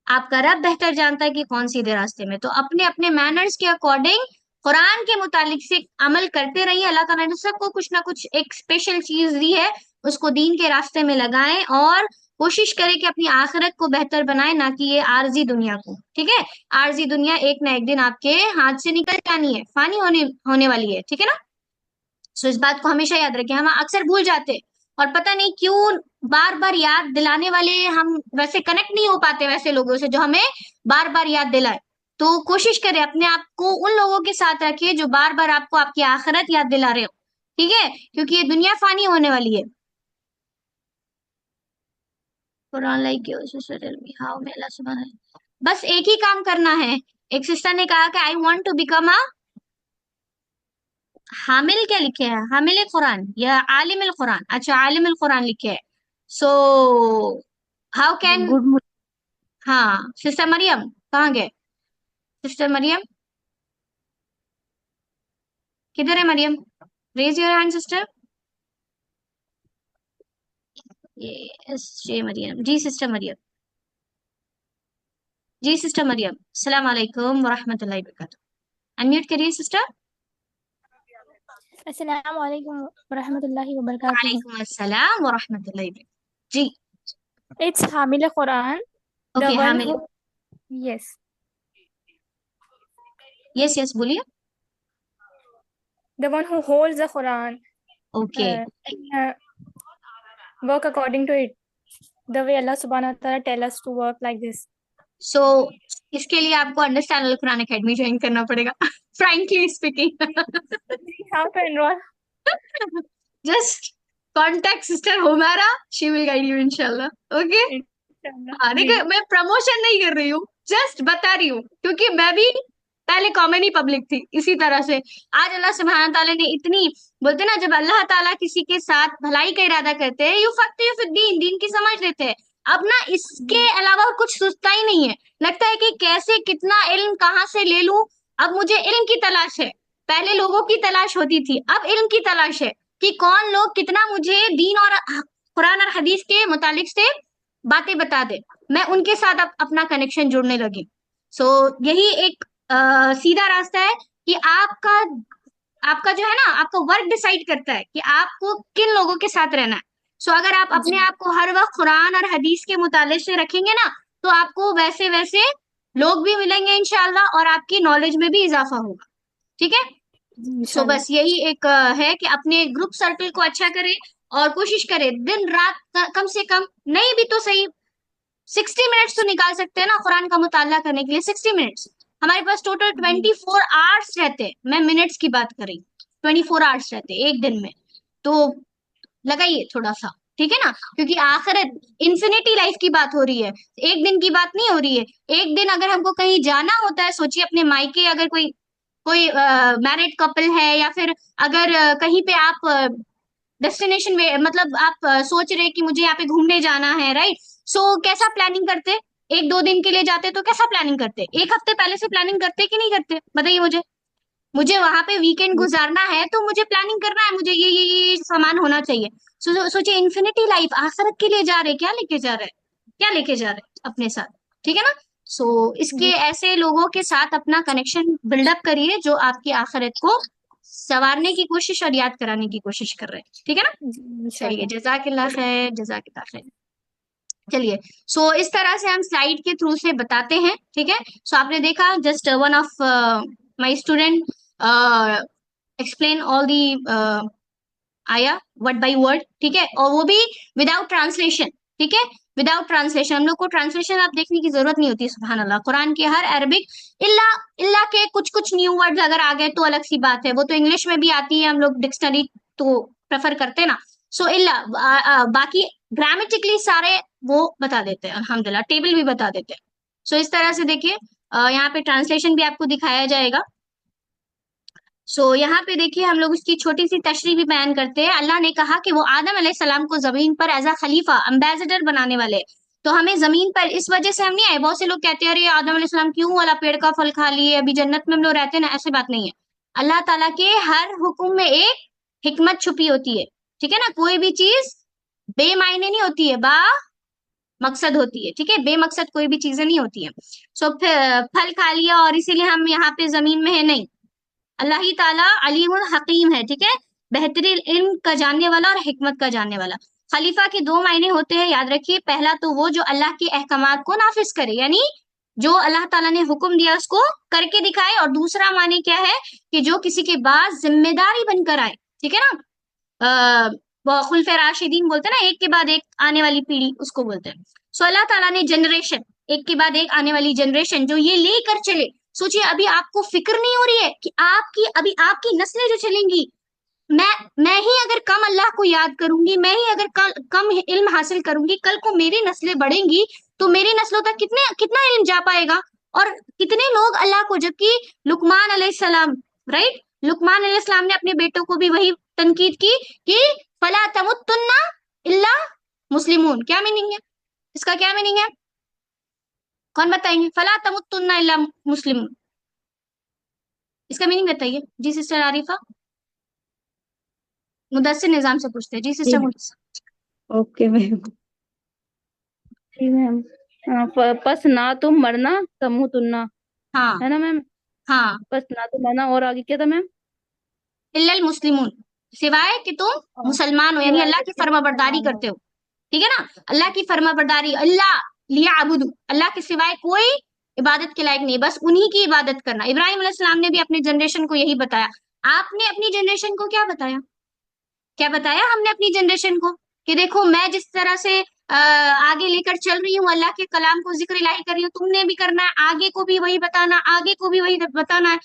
آپ کا رب بہتر جانتا ہے کہ کون سیدھے راستے میں. تو اپنے اپنے مینرز کے اکارڈنگ قرآن کے متعلق سے عمل کرتے رہیے. اللہ تعالیٰ نے سب کو کچھ نہ کچھ ایک اسپیشل چیز دی ہے، اس کو دین کے راستے میں لگائیں اور کوشش کریں کہ اپنی آخرت کو بہتر بنائیں، نہ کہ یہ عارضی دنیا کو. ٹھیک ہے، عارضی دنیا ایک نہ ایک دن آپ کے ہاتھ سے نکل جانی ہے، فانی ہونے والی ہے. ٹھیک ہے نا. سو اس بات کو ہمیشہ یاد رکھیں. ہم اکثر بھول جاتے اور پتہ نہیں کیوں بار بار یاد دلانے والے ہم ویسے کنیکٹ نہیں ہو پاتے ویسے لوگوں سے جو ہمیں بار بار یاد دلائے. تو کوشش کریں اپنے آپ کو ان لوگوں کے ساتھ رکھیے جو بار بار آپ کو آپ کی آخرت یاد دلا رہے ہو. ٹھیک ہے، کیونکہ یہ دنیا فانی ہونے والی ہے. قرآن لائک ہاؤ میں اللہ سبحانہ، بس ایک ہی کام کرنا ہے. ایک سسٹر نے کہا کہ I want to become a حامل، کیا لکھے ہیں، حامل قرآن یا عالم القرآن. اچھا عالم القرآن لکھے ہے. So how can, Good. ہاں سسٹر مریم کہاں گئے؟ سسٹر مریم کدھر ہے؟ Maryam raise your hand sister. Yes جی مریم، جی سسٹر مریم، جی سسٹر مریم السلام علیکم ورحمۃ اللہ وبرکاتہ. انمیوٹ کریے سسٹر. السلام علیکم ورحمۃ اللہ وبرکاتہ. وعلیکم السلام ورحمۃ اللہ وبرکاتہ. جی It's حامل قرآن. The اوکے one حامل، who, yes, یس یس بولیے. the one who holds the Quran okay and work according to it. The way Allah subhanahu wa ta'ala tell us to work like this. سو اس کے لیے آپ کو انڈرسٹینڈ القرآن academy join کرنا پڑے گا. Frankly speaking How to enroll? Just contact sister Humaira, she will guide you انشاءاللہ. Okay Inshallah. ہاں دیکھیں میں پروموشن نہیں کر رہی ہوں، جسٹ بتا رہی ہوں کیونکہ میں بھی پہلے کامن ہی پبلک تھی. اسی طرح سے آج اللہ سبحانہ تعالیٰ نے اتنی، بولتے نا جب اللہ تعالیٰ کسی کے ساتھ بھلائی کا ارادہ کرتے ہیں، یفقہہ فی الدین، دین کی سمجھ لیتے ہیں. اب نا اس کے علاوہ کچھ سوچتا ہی نہیں ہے. لگتا ہے کہ کیسے کتنا علم کہاں سے لے لوں. اب مجھے علم کی تلاش ہے، پہلے لوگوں کی تلاش ہوتی تھی، اب علم کی تلاش ہے کہ کون لوگ کتنا مجھے دین اور قرآن اور حدیث کے متعلق سے باتیں بتا دے. میں ان کے ساتھ اب اپنا کنیکشن جوڑنے لگی. سو یہی ایک سیدھا راستہ ہے کہ آپ کا جو ہے نا، آپ کا ورک ڈیسائیڈ کرتا ہے کہ آپ کو کن لوگوں کے ساتھ رہنا ہے. سو اگر آپ اپنے آپ کو ہر وقت قرآن اور حدیث کے مطالعے سے رکھیں گے نا، تو آپ کو ویسے لوگ بھی ملیں گے انشاءاللہ اور آپ کی نالج میں بھی اضافہ ہوگا. ٹھیک ہے. سو Inshallah. بس یہی ایک ہے کہ اپنے گروپ سرکل کو اچھا کریں اور کوشش کریں دن رات کم سے کم، نہیں بھی تو صحیح 60 منٹس تو نکال سکتے ہیں نا قرآن کا مطالعہ کرنے کے لیے. 60 منٹس ہمارے پاس ٹوٹل 24 آورس رہتے ہیں. میں منٹس کی بات کر رہی ہوں، 24 آورس رہتے ہیں ایک دن میں. تو لگائیے تھوڑا سا، ٹھیک ہے نا، کیونکہ آخرت انفینٹی لائف کی بات ہو رہی ہے، ایک دن کی بات نہیں ہو رہی ہے. ایک دن اگر ہم کو کہیں جانا ہوتا ہے، سوچیے اپنے مائکے، اگر کوئی میرڈ کپل ہے یا پھر اگر کہیں پہ آپ ڈیسٹینیشن میں، مطلب آپ سوچ رہے کہ مجھے یہاں پہ گھومنے جانا ہے، رائٹ. سو کیسا پلاننگ کرتے؟ ایک دو دن کے لیے جاتے تو کیسا پلاننگ کرتے؟ ایک ہفتے پہلے سے پلاننگ کرتے کہ نہیں کرتے؟ بتائیے مجھے وہاں پہ ویکینڈ گزارنا ہے تو مجھے پلاننگ کرنا ہے، مجھے یہ سامان ہونا چاہیے. سوچے انفینٹی لائف آخرت کے لیے جا رہے، کیا لے کے جا رہے اپنے ساتھ، ٹھیک ہے نا. سو اس کے ایسے لوگوں کے ساتھ اپنا کنیکشن بلڈ اپ کریے جو آپ کی آخرت کو سنوارنے کی کوشش اور یاد کرانے کی کوشش کر رہے ہیں، ٹھیک ہے نا. چلیے جزاک اللہ خیر، جزاک اللہ خیر. چلیے سو اس طرح سے ہم سلائیڈ کے تھرو سے بتاتے ہیں، ٹھیک ہے. سو آپ نے دیکھا just one of my student explain all the آیا ورڈ بائی ورڈ، ٹھیک ہے، اور وہ بھی وداؤٹ ٹرانسلیشن، ٹھیک ہے، وداؤٹ ٹرانسلیشن. ہم لوگ کو ٹرانسلیشن آپ دیکھنے کی ضرورت نہیں ہوتی، سبحان اللہ. قرآن کے ہر عربک اللہ کے کچھ نیو ورڈ اگر آ گئے تو الگ سی بات ہے، وہ تو انگلش میں بھی آتی ہے، ہم لوگ ڈکشنری تو پریفر کرتے نا. سو اللہ باقی گرامیٹکلی سارے وہ بتا دیتے ہیں، الحمدللہ ٹیبل بھی بتا دیتے ہیں. سو اس طرح سے دیکھیے یہاں پہ ٹرانسلیشن بھی آپ کو دکھایا جائے گا. سو یہاں پہ دیکھیے ہم لوگ اس کی چھوٹی سی تشریح بھی بیان کرتے ہیں. اللہ نے کہا کہ وہ آدم علیہ السلام کو زمین پر ایز اے خلیفہ امبیسڈر بنانے والے، تو ہمیں زمین پر اس وجہ سے ہم نہیں آئے. بہت سے لوگ کہتے ہیں ارے آدم علیہ السلام کیوں والا پیڑ کا پھل کھا لیے، ابھی جنت میں ہم لوگ رہتے ہیں نا. ایسی بات نہیں ہے. اللہ تعالیٰ کے ہر حکم میں ایک حکمت چھپی ہوتی ہے، ٹھیک ہے نا. کوئی بھی چیز بے معنی نہیں ہوتی ہے، با مقصد ہوتی ہے، ٹھیک ہے. بے مقصد کوئی بھی چیزیں نہیں ہوتی ہیں. سو پھل کھا لیا اور اسی لیے ہم یہاں پہ زمین میں ہے، نہیں. اللہ ہی تعالیٰ علیم الحکیم ہے، ٹھیک ہے، بہترین علم کا جاننے والا اور حکمت کا جاننے والا. خلیفہ کے دو معنی ہوتے ہیں، یاد رکھیے. پہلا تو وہ جو اللہ کے احکامات کو نافذ کرے، یعنی جو اللہ تعالیٰ نے حکم دیا اس کو کر کے دکھائے. اور دوسرا معنی کیا ہے کہ جو کسی کے بعد ذمہ داری بن کر آئے، ٹھیک ہے نا. خلف راشدین بولتے ہیں نا، ایک کے بعد ایک آنے والی پیڑھی، اس کو بولتے ہیں. سو اللہ تعالیٰ نے جنریشن، ایک کے بعد ایک آنے والی جنریشن جو یہ لے کر چلے. سوچئے ابھی آپ کو فکر نہیں ہو رہی ہے کہ آپ کی نسلیں جو چلیں گی، میں ہی اگر کم اللہ کو یاد کروں گی، میں ہی اگر کم علم حاصل کروں گی، کل کو میری نسلیں بڑھیں گی تو میری نسلوں تک کتنا علم جا پائے گا. اور کتنے لوگ اللہ کو، جبکہ لقمان علیہ السلام، رائٹ، لقمان علیہ السلام نے اپنے بیٹوں کو بھی وہی تنقید کی کہ فلا تمتن الا مسلمون. کیا میننگ ہے اس کا؟ کیا میننگ ہے؟ کون بتائیں گے؟ فلا تمتن الا مسلمون، اس کا میننگ بتائیے. جی سسٹر عارفہ، مدثر نظام سے پوچھتے ہیں. جی سسٹر مدثر. Okay ma'am. جی میم. پس نہ تم مرنا تموتنا، ہاں ہے نا میم؟ ہاں، پس نہ تم مرنا، اور آگے کیا تھا میم؟ الا المسلمون، سوائے کہ تم مسلمان ہو، یعنی اللہ کی فرما برداری کرتے ہو، ٹھیک ہے نا. اللہ کی فرما برداری، اللہ لیعبدوا، اللہ کے سوائے کوئی عبادت کے لائق نہیں، بس انہی کی عبادت کرنا. ابراہیم علیہ السلام نے بھی اپنی جنریشن کو یہی بتایا. آپ نے اپنی جنریشن کو کیا بتایا؟ کیا بتایا ہم نے اپنی جنریشن کو؟ کہ دیکھو میں جس طرح سے آگے لے کر چل رہی ہوں، اللہ کے کلام کو ذکر الہی کر رہی ہوں، تم نے بھی کرنا ہے، آگے کو بھی وہی بتانا، آگے کو بھی وہی بتانا ہے.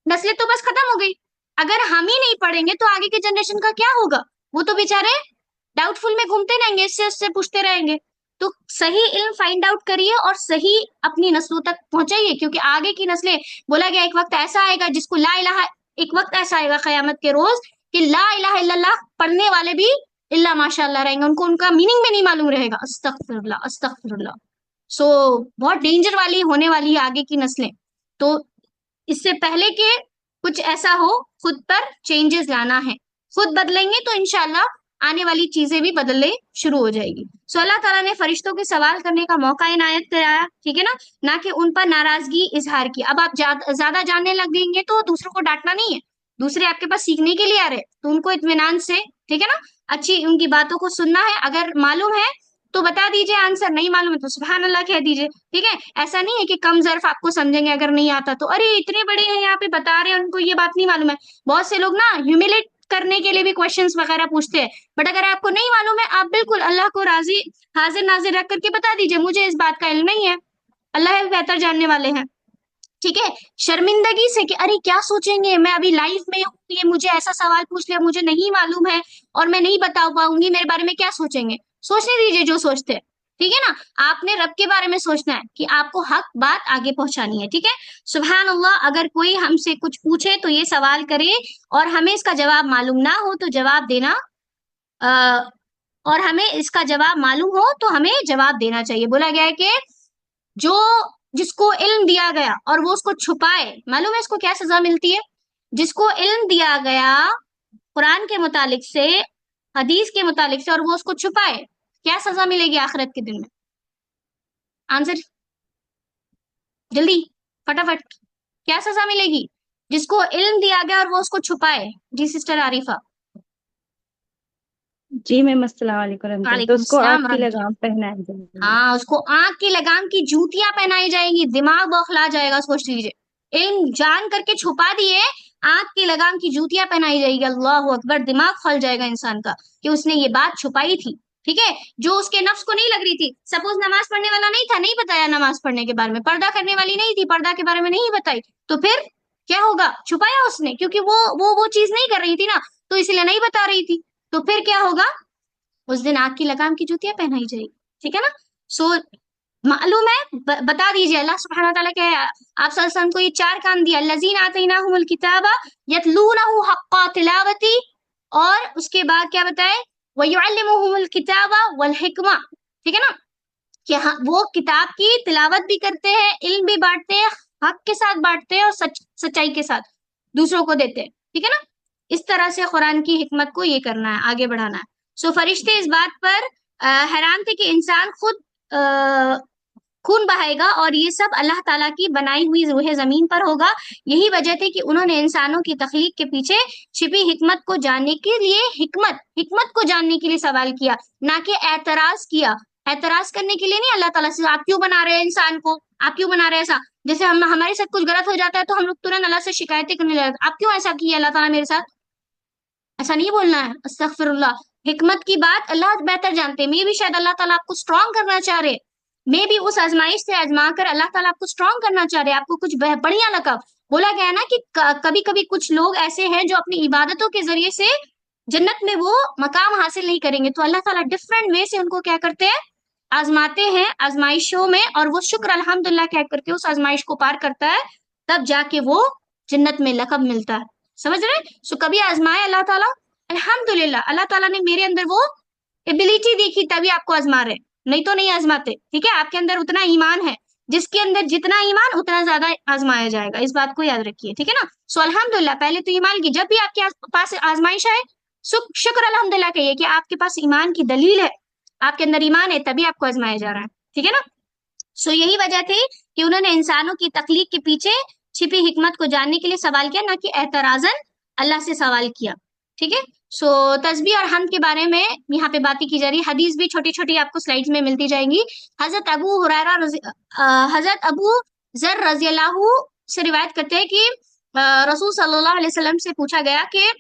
نسلیں تو بس ختم ہو گئی. اگر ہم ہی نہیں پڑھیں گے تو آگے کے جنریشن کا کیا ہوگا؟ وہ تو بیچارے ڈاؤٹ فل میں گھومتے رہیں گے، اس سے پوچھتے رہیں گے. تو صحیح علم فائنڈ آؤٹ کریے اور صحیح اپنی نسلوں تک پہنچائیے، کیونکہ آگے کی نسلیں، بولا گیا ایک وقت ایسا آئے گا جس کو لا الہ، ایک وقت ایسا آئے گا قیامت کے روز کہ لا الہ الا اللہ پڑھنے والے بھی اللہ ماشاء اللہ رہیں گے، ان کو ان کا میننگ بھی نہیں معلوم رہے گا. استغفر اللہ، استغفر اللہ. سو بہت ڈینجر والی ہونے والی ہے آگے کی نسلیں. تو اس سے پہلے کہ کچھ ایسا ہو، خود پر چینجز لانا ہے. خود بدلیں گے تو انشاءاللہ آنے والی چیزیں بھی بدلنے شروع ہو جائے گی. سو اللہ تعالیٰ نے فرشتوں کے سوال کرنے کا موقع عنایت کرایا، ٹھیک ہے نا، نہ کہ ان پر ناراضگی اظہار کی. اب آپ زیادہ جاننے لگ گیں گے تو دوسروں کو ڈانٹنا نہیں ہے. دوسرے آپ کے پاس سیکھنے کے لیے آ رہے تو ان کو اطمینان سے، ٹھیک ہے نا، اچھی ان کی باتوں کو سننا ہے. اگر معلوم ہے تو بتا دیجئے آنسر، نہیں معلوم ہے تو سبحان اللہ کہہ دیجئے، ٹھیک ہے. ایسا نہیں ہے کہ کم ظرف آپ کو سمجھیں گے اگر نہیں آتا تو، ارے اتنے بڑے ہیں یہاں پہ بتا رہے ہیں، ان کو یہ بات نہیں معلوم ہے. بہت سے لوگ نا ہیوملیٹ کرنے کے لیے بھی کوشچنس وغیرہ پوچھتے ہیں، بٹ اگر آپ کو نہیں معلوم ہے، آپ بالکل اللہ کو راضی حاضر ناظر رکھ کر کے بتا دیجئے مجھے اس بات کا علم نہیں ہے، اللہ بہتر جاننے والے ہیں، ٹھیک ہے. شرمندگی سے کہ ارے کیا سوچیں گے، میں ابھی لائف میں ہوں، یہ مجھے ایسا سوال پوچھ لیا، مجھے نہیں معلوم ہے اور میں نہیں بتا پاؤں گی، میرے بارے میں کیا سوچیں گے. سوچنے دیجئے جو سوچتے ہیں، ٹھیک ہے نا. آپ نے رب کے بارے میں سوچنا ہے کہ آپ کو حق بات آگے پہنچانی ہے، ٹھیک ہے. سبحان اللہ. اگر کوئی ہم سے کچھ پوچھے تو یہ سوال کرے اور ہمیں اس کا جواب معلوم نہ ہو تو جواب دینا، اور ہمیں اس کا جواب معلوم ہو تو ہمیں جواب دینا چاہیے. بولا گیا ہے کہ جو جس کو علم دیا گیا اور وہ اس کو چھپائے، معلوم ہے اس کو کیا سزا ملتی ہے؟ جس کو علم دیا گیا قرآن کے متعلق سے، حدیث کے متعلق سے، اور وہ اس کو چھپائے، کیا سزا ملے گی آخرت کے دن میں؟ آنسر جلدی فٹافٹ، کیا سزا ملے گی جس کو علم دیا گیا اور وہ اس کو چھپائے؟ جی سسٹر عارفہ۔ جی میم السلام علیکم ورحمۃ اللہ، تو وعلیکم اس کو السلام آگ کی ورحمۃ اللہ۔ لگام پہنائی جائے گی۔ ہاں، اس کو آنکھ کی لگام کی جوتیاں پہنائی جائیں گی، دماغ بوکھلا جائے گا، سوچ لیجیے، علم جان کر کے چھپا دیے، آنکھ کی لگام کی جوتیاں پہنائی جائے گی، اللہ اکبر، دماغ کھل جائے گا انسان کا کہ اس نے یہ بات چھپائی تھی، ٹھیک ہے، جو اس کے نفس کو نہیں لگ رہی تھی۔ سپوز نماز پڑھنے والا نہیں تھا، نہیں بتایا نماز پڑھنے کے بارے میں، پردہ کرنے والی نہیں تھی، پردہ کے بارے میں نہیں بتائی، تو پھر کیا ہوگا؟ چھپایا اس نے، کیونکہ وہ چیز نہیں کر رہی تھی نا، تو اس لیے نہیں بتا رہی تھی، تو پھر کیا ہوگا؟ اس دن آنکھ کی لگام کی جوتیاں پہنائی جائے گی، ٹھیک ہے نا؟ سو معلوم ہے، بتا دیجیے، اللہ سبحانہ وتعالیٰ کہ آپ صلی اللہ علیہ وسلم کو یہ 4 کام دیا، الذین آتیناہم الکتاب یتلونہ حق تلاوتی، اور اس کے بعد کیا بتائے؟ ویعلمہم الکتاب والحکمہ، ٹھیک ہے نا، کہ وہ کتاب کی تلاوت بھی کرتے ہیں، علم بھی بانٹتے ہیں، حق کے ساتھ بانٹتے ہیں، اور سچائی کے ساتھ دوسروں کو دیتے ہیں، ٹھیک ہے نا؟ اس طرح سے قرآن کی حکمت کو یہ کرنا ہے، آگے بڑھانا ہے۔ سو فرشتے اس بات پر حیران تھے کہ انسان خود خون بہائے گا، اور یہ سب اللہ تعالیٰ کی بنائی ہوئی روح زمین پر ہوگا۔ یہی وجہ تھی کہ انہوں نے انسانوں کی تخلیق کے پیچھے چھپی حکمت کو جاننے کے لیے حکمت کو جاننے کے لیے سوال کیا، نہ کہ اعتراض کیا۔ اعتراض کرنے کے لیے نہیں اللہ تعالیٰ سے، آپ کیوں بنا رہے ہیں انسان کو، آپ کیوں بنا رہے ہیں ایسا؟ جیسے ہمارے ساتھ کچھ غلط ہو جاتا ہے تو ہم لوگ ترنت اللہ سے شکایتیں کرنے لگتے ہیں، آپ کیوں ایسا کیا اللہ تعالیٰ میرے ساتھ؟ ایسا نہیں بولنا ہے، استغفر اللہ۔ حکمت کی بات اللہ بہتر جانتے ہیں، میں بھی شاید اللہ تعالیٰ آپ کو اسٹرانگ کرنا چاہ رہے، میں بھی اس آزمائش سے آزما کر اللہ تعالیٰ آپ کو اسٹرانگ کرنا چاہ رہے، آپ کو کچھ بڑھیا لگا۔ بولا گیا ہے نا کہ کبھی کبھی کچھ لوگ ایسے ہیں جو اپنی عبادتوں کے ذریعے سے جنت میں وہ مقام حاصل نہیں کریں گے، تو اللہ تعالیٰ ڈفرینٹ وے سے ان کو کیا کرتے ہیں؟ آزماتے ہیں آزمائشوں میں، اور وہ شکر الحمدللہ کہہ کر کے اس آزمائش کو پار کرتا ہے، تب جا کے وہ جنت میں لقب ملتا ہے، سمجھ رہے؟ سو کبھی آزمائے اللہ تعالیٰ، الحمدللہ اللہ تعالیٰ نے میرے اندر وہ ایبلٹی دیکھی تبھی آپ کو آزما رہے، نہیں تو نہیں آزماتے، ٹھیک ہے؟ آپ کے اندر اتنا ایمان ہے، جس کے اندر جتنا ایمان اتنا زیادہ آزمایا جائے گا، اس بات کو یاد رکھیے، ٹھیک ہے نا؟ سو الحمدللہ، پہلے تو ایمان کی، جب بھی آپ کے پاس آزمائش آئے شکر الحمدللہ کہیے کہ آپ کے پاس ایمان کی دلیل ہے، آپ کے اندر ایمان ہے تبھی آپ کو آزمایا جا رہا ہے، ٹھیک ہے نا؟ سو یہی وجہ تھی کہ انہوں نے انسانوں کی تخلیق کے پیچھے چھپی حکمت کو جاننے کے لیے سوال کیا، نہ کہ اعتراضاً اللہ سے سوال کیا، ٹھیک ہے؟ سو تسبیح اور حمد کے بارے میں یہاں پہ باتیں کی جا رہی، حدیث بھی چھوٹی چھوٹی آپ کو سلائیڈز میں ملتی جائیں گی۔ حضرت ابو ذر رضی اللہ سے روایت کرتے ہیں کہ رسول صلی اللہ علیہ وسلم سے پوچھا گیا کہ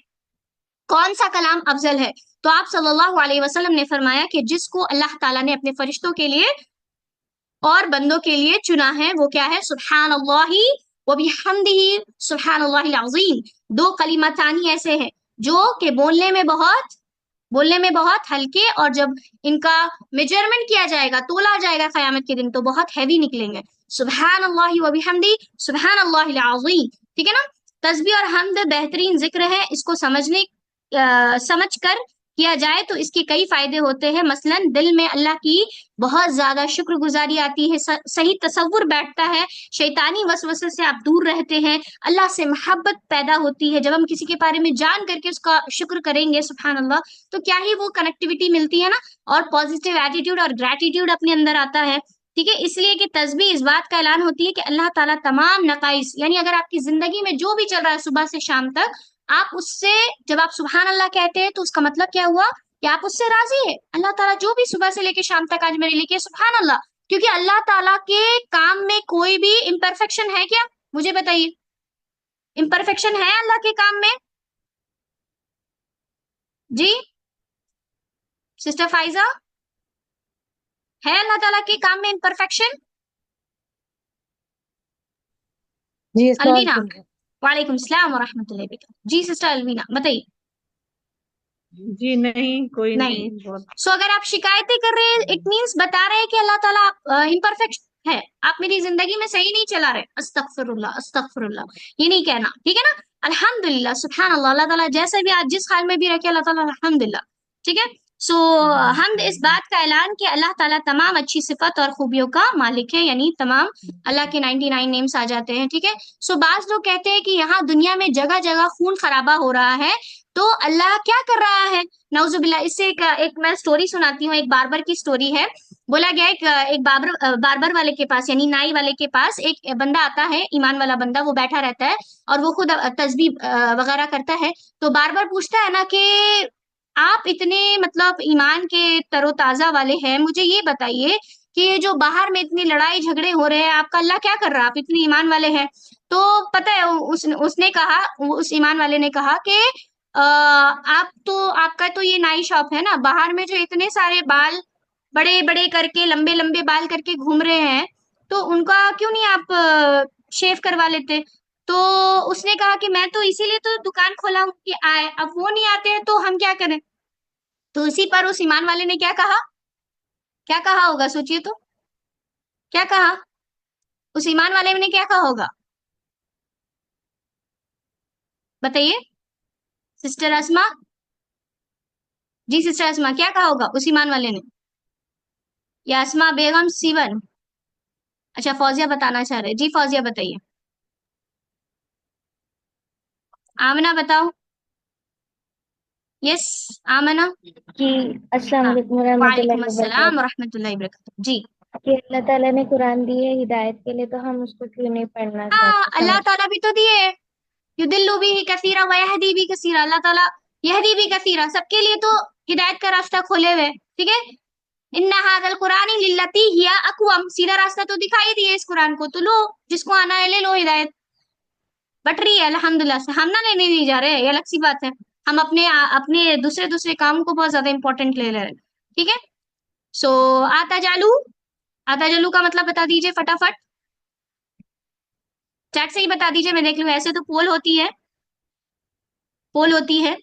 کون سا کلام افضل ہے، تو آپ صلی اللہ علیہ وسلم نے فرمایا کہ جس کو اللہ تعالیٰ نے اپنے فرشتوں کے لیے اور بندوں کے لیے چنا ہے وہ کیا ہے؟ سبحان اللہ وبحمدہ سبحان اللہ العظیم۔ 2 کلمتانی ایسے ہیں جو کہ بولنے میں بہت ہلکے، اور جب ان کا میجرمنٹ کیا جائے گا، تولا جائے گا قیامت کے دن، تو بہت ہیوی نکلیں گے، سبحان اللہ وبحمدہ سبحان اللہ العظیم، ٹھیک ہے نا؟ تسبیح اور حمد بہترین ذکر ہے، اس کو سمجھ کر کیا جائے تو اس کے کئی فائدے ہوتے ہیں، مثلا دل میں اللہ کی بہت زیادہ شکر گزاری آتی ہے، صحیح تصور بیٹھتا ہے، شیطانی وسوسے سے آپ دور رہتے ہیں، اللہ سے محبت پیدا ہوتی ہے، جب ہم کسی کے بارے میں جان کر کے اس کا شکر کریں گے سبحان اللہ، تو کیا ہی وہ کنیکٹیوٹی ملتی ہے نا، اور پازیٹیو ایٹیٹیوڈ اور گریٹیٹیوڈ اپنے اندر آتا ہے، ٹھیک ہے؟ اس لیے کہ تسبیح اس بات کا اعلان ہوتی ہے کہ اللہ تعالیٰ تمام نقائص، یعنی اگر آپ کی زندگی میں جو بھی چل رہا ہے صبح سے شام تک، آپ اس سے جب آپ سبحان اللہ کہتے ہیں تو اس کا مطلب کیا ہوا کہ آپ اس سے راضی ہے، اللہ تعالیٰ جو بھی صبح سے لے کے شام تک آج میرے لیے کیا سبحان اللہ، کیونکہ اللہ تعالیٰ کے کام میں کوئی بھی امپرفیکشن ہے کیا؟ مجھے بتائیے، امپرفیکشن ہے اللہ کے کام میں؟ جی سسٹر فائزہ، ہے اللہ تعالیٰ کے کام میں امپرفیکشن؟ جی الوینا، وعلیکم السلام ورحمۃ اللہ وبرکاتہ، جی سسٹر الوینا بتائیے۔ جی نہیں، کوئی نہیں۔ سو اگر آپ شکایتیں کر رہے ہیں، اٹ مینس بتا رہے ہیں کہ اللہ تعالیٰ امپرفیکٹ ہے، آپ میری زندگی میں صحیح نہیں چلا رہے، استغفر اللہ استغفر اللہ، یہ نہیں کہنا، ٹھیک ہے نا؟ الحمدللہ سبحان اللہ، اللہ تعالیٰ جیسے بھی آج جس حال میں بھی رکھے، اللہ تعالیٰ الحمدللہ، ٹھیک ہے؟ سو ہم اس بات کا اعلان کہ اللہ تعالیٰ تمام اچھی صفت اور خوبیوں کا مالک ہے، یعنی تمام اللہ کے 99 نیمز آ جاتے ہیں، ٹھیک ہے. سو بعض لوگ کہتے ہیں کہ یہاں دنیا میں جگہ جگہ خون خرابہ ہو رہا ہے، تو اللہ کیا کر رہا ہے؟ نعوذ باللہ. اس سے ایک میں سٹوری سناتی ہوں، ایک باربر کی سٹوری ہے. بولا گیا ایک باربر والے کے پاس، یعنی نائی والے کے پاس ایک بندہ آتا ہے، ایمان والا بندہ، وہ بیٹھا رہتا ہے اور وہ خود تسبیح وغیرہ کرتا ہے. تو باربر پوچھتا ہے نا کہ آپ اتنے مطلب ایمان کے تر و تازہ والے ہیں، مجھے یہ بتائیے کہ یہ جو باہر میں اتنی لڑائی جھگڑے ہو رہے ہیں، آپ کا اللہ کیا کر رہا ہے؟ آپ اتنے ایمان والے ہیں. تو پتہ ہے اس نے کہا، اس ایمان والے نے کہا کہ آپ کا تو یہ نائی شاپ ہے نا، باہر میں جو اتنے سارے بال بڑے بڑے کر کے، لمبے لمبے بال کر کے گھوم رہے ہیں، تو ان کا کیوں نہیں آپ شیو کروا لیتے؟ تو اس نے کہا کہ میں تو اسی لیے تو دکان کھولا ہوں کہ آئے، اب وہ نہیں آتے ہیں تو ہم کیا کریں؟ تو اسی پر اس ایمان والے نے کیا کہا؟ کیا کہا ہوگا؟ سوچئے تو کیا کہا؟ اس ایمان والے نے کیا کہا ہوگا؟ بتائیے سسٹر اسما. جی سسٹر اسما، کیا کہا ہوگا اس ایمان والے نے؟ یا اسما بیگم سیون؟ اچھا فوزیہ بتانا چاہ رہے. جی فوزیہ بتائیے. آمنہ بتاؤ. یس آمنہ. جی السلام ہاں علیکم ورحمۃ وعلیکم اللہ السلام وبرکاتہ. ورحمۃ اللہ وبرکاتہ. جی کہ اللہ تعالیٰ نے قرآن دی ہے ہدایت کے لیے، تو ہم اس کو کیوں نہیں پڑھنا ہاں، چاہتے اللہ سمجھ. تعالیٰ بھی تو دیے، یدلو بھی کثیرہ ویہدی بھی کثیرہ. اللہ تعالیٰ یہدی بھی کثیرہ، سب کے لیے تو ہدایت کا راستہ کھولے ہوئے، ٹھیک ہے. ان ھذا القرآن للتی ہی اقوم، سیدھا راستہ تو دکھائی دیے اس قرآن کو، تو لو جس کو آنا ہے لے لو ہدایت. بٹ رہی ہے الحمدللہ سے، ہم نہ لینے نہیں جا رہے، یہ الگ سی بات ہے. ہم اپنے دوسرے کاموں کو بہت زیادہ امپورٹنٹ لے رہے ہیں، ٹھیک ہے. سو آتا جالو کا مطلب بتا دیجئے فٹافٹ. چیٹ سے ہی بتا دیجئے، میں دیکھ لوں. ایسے تو پول ہوتی ہے،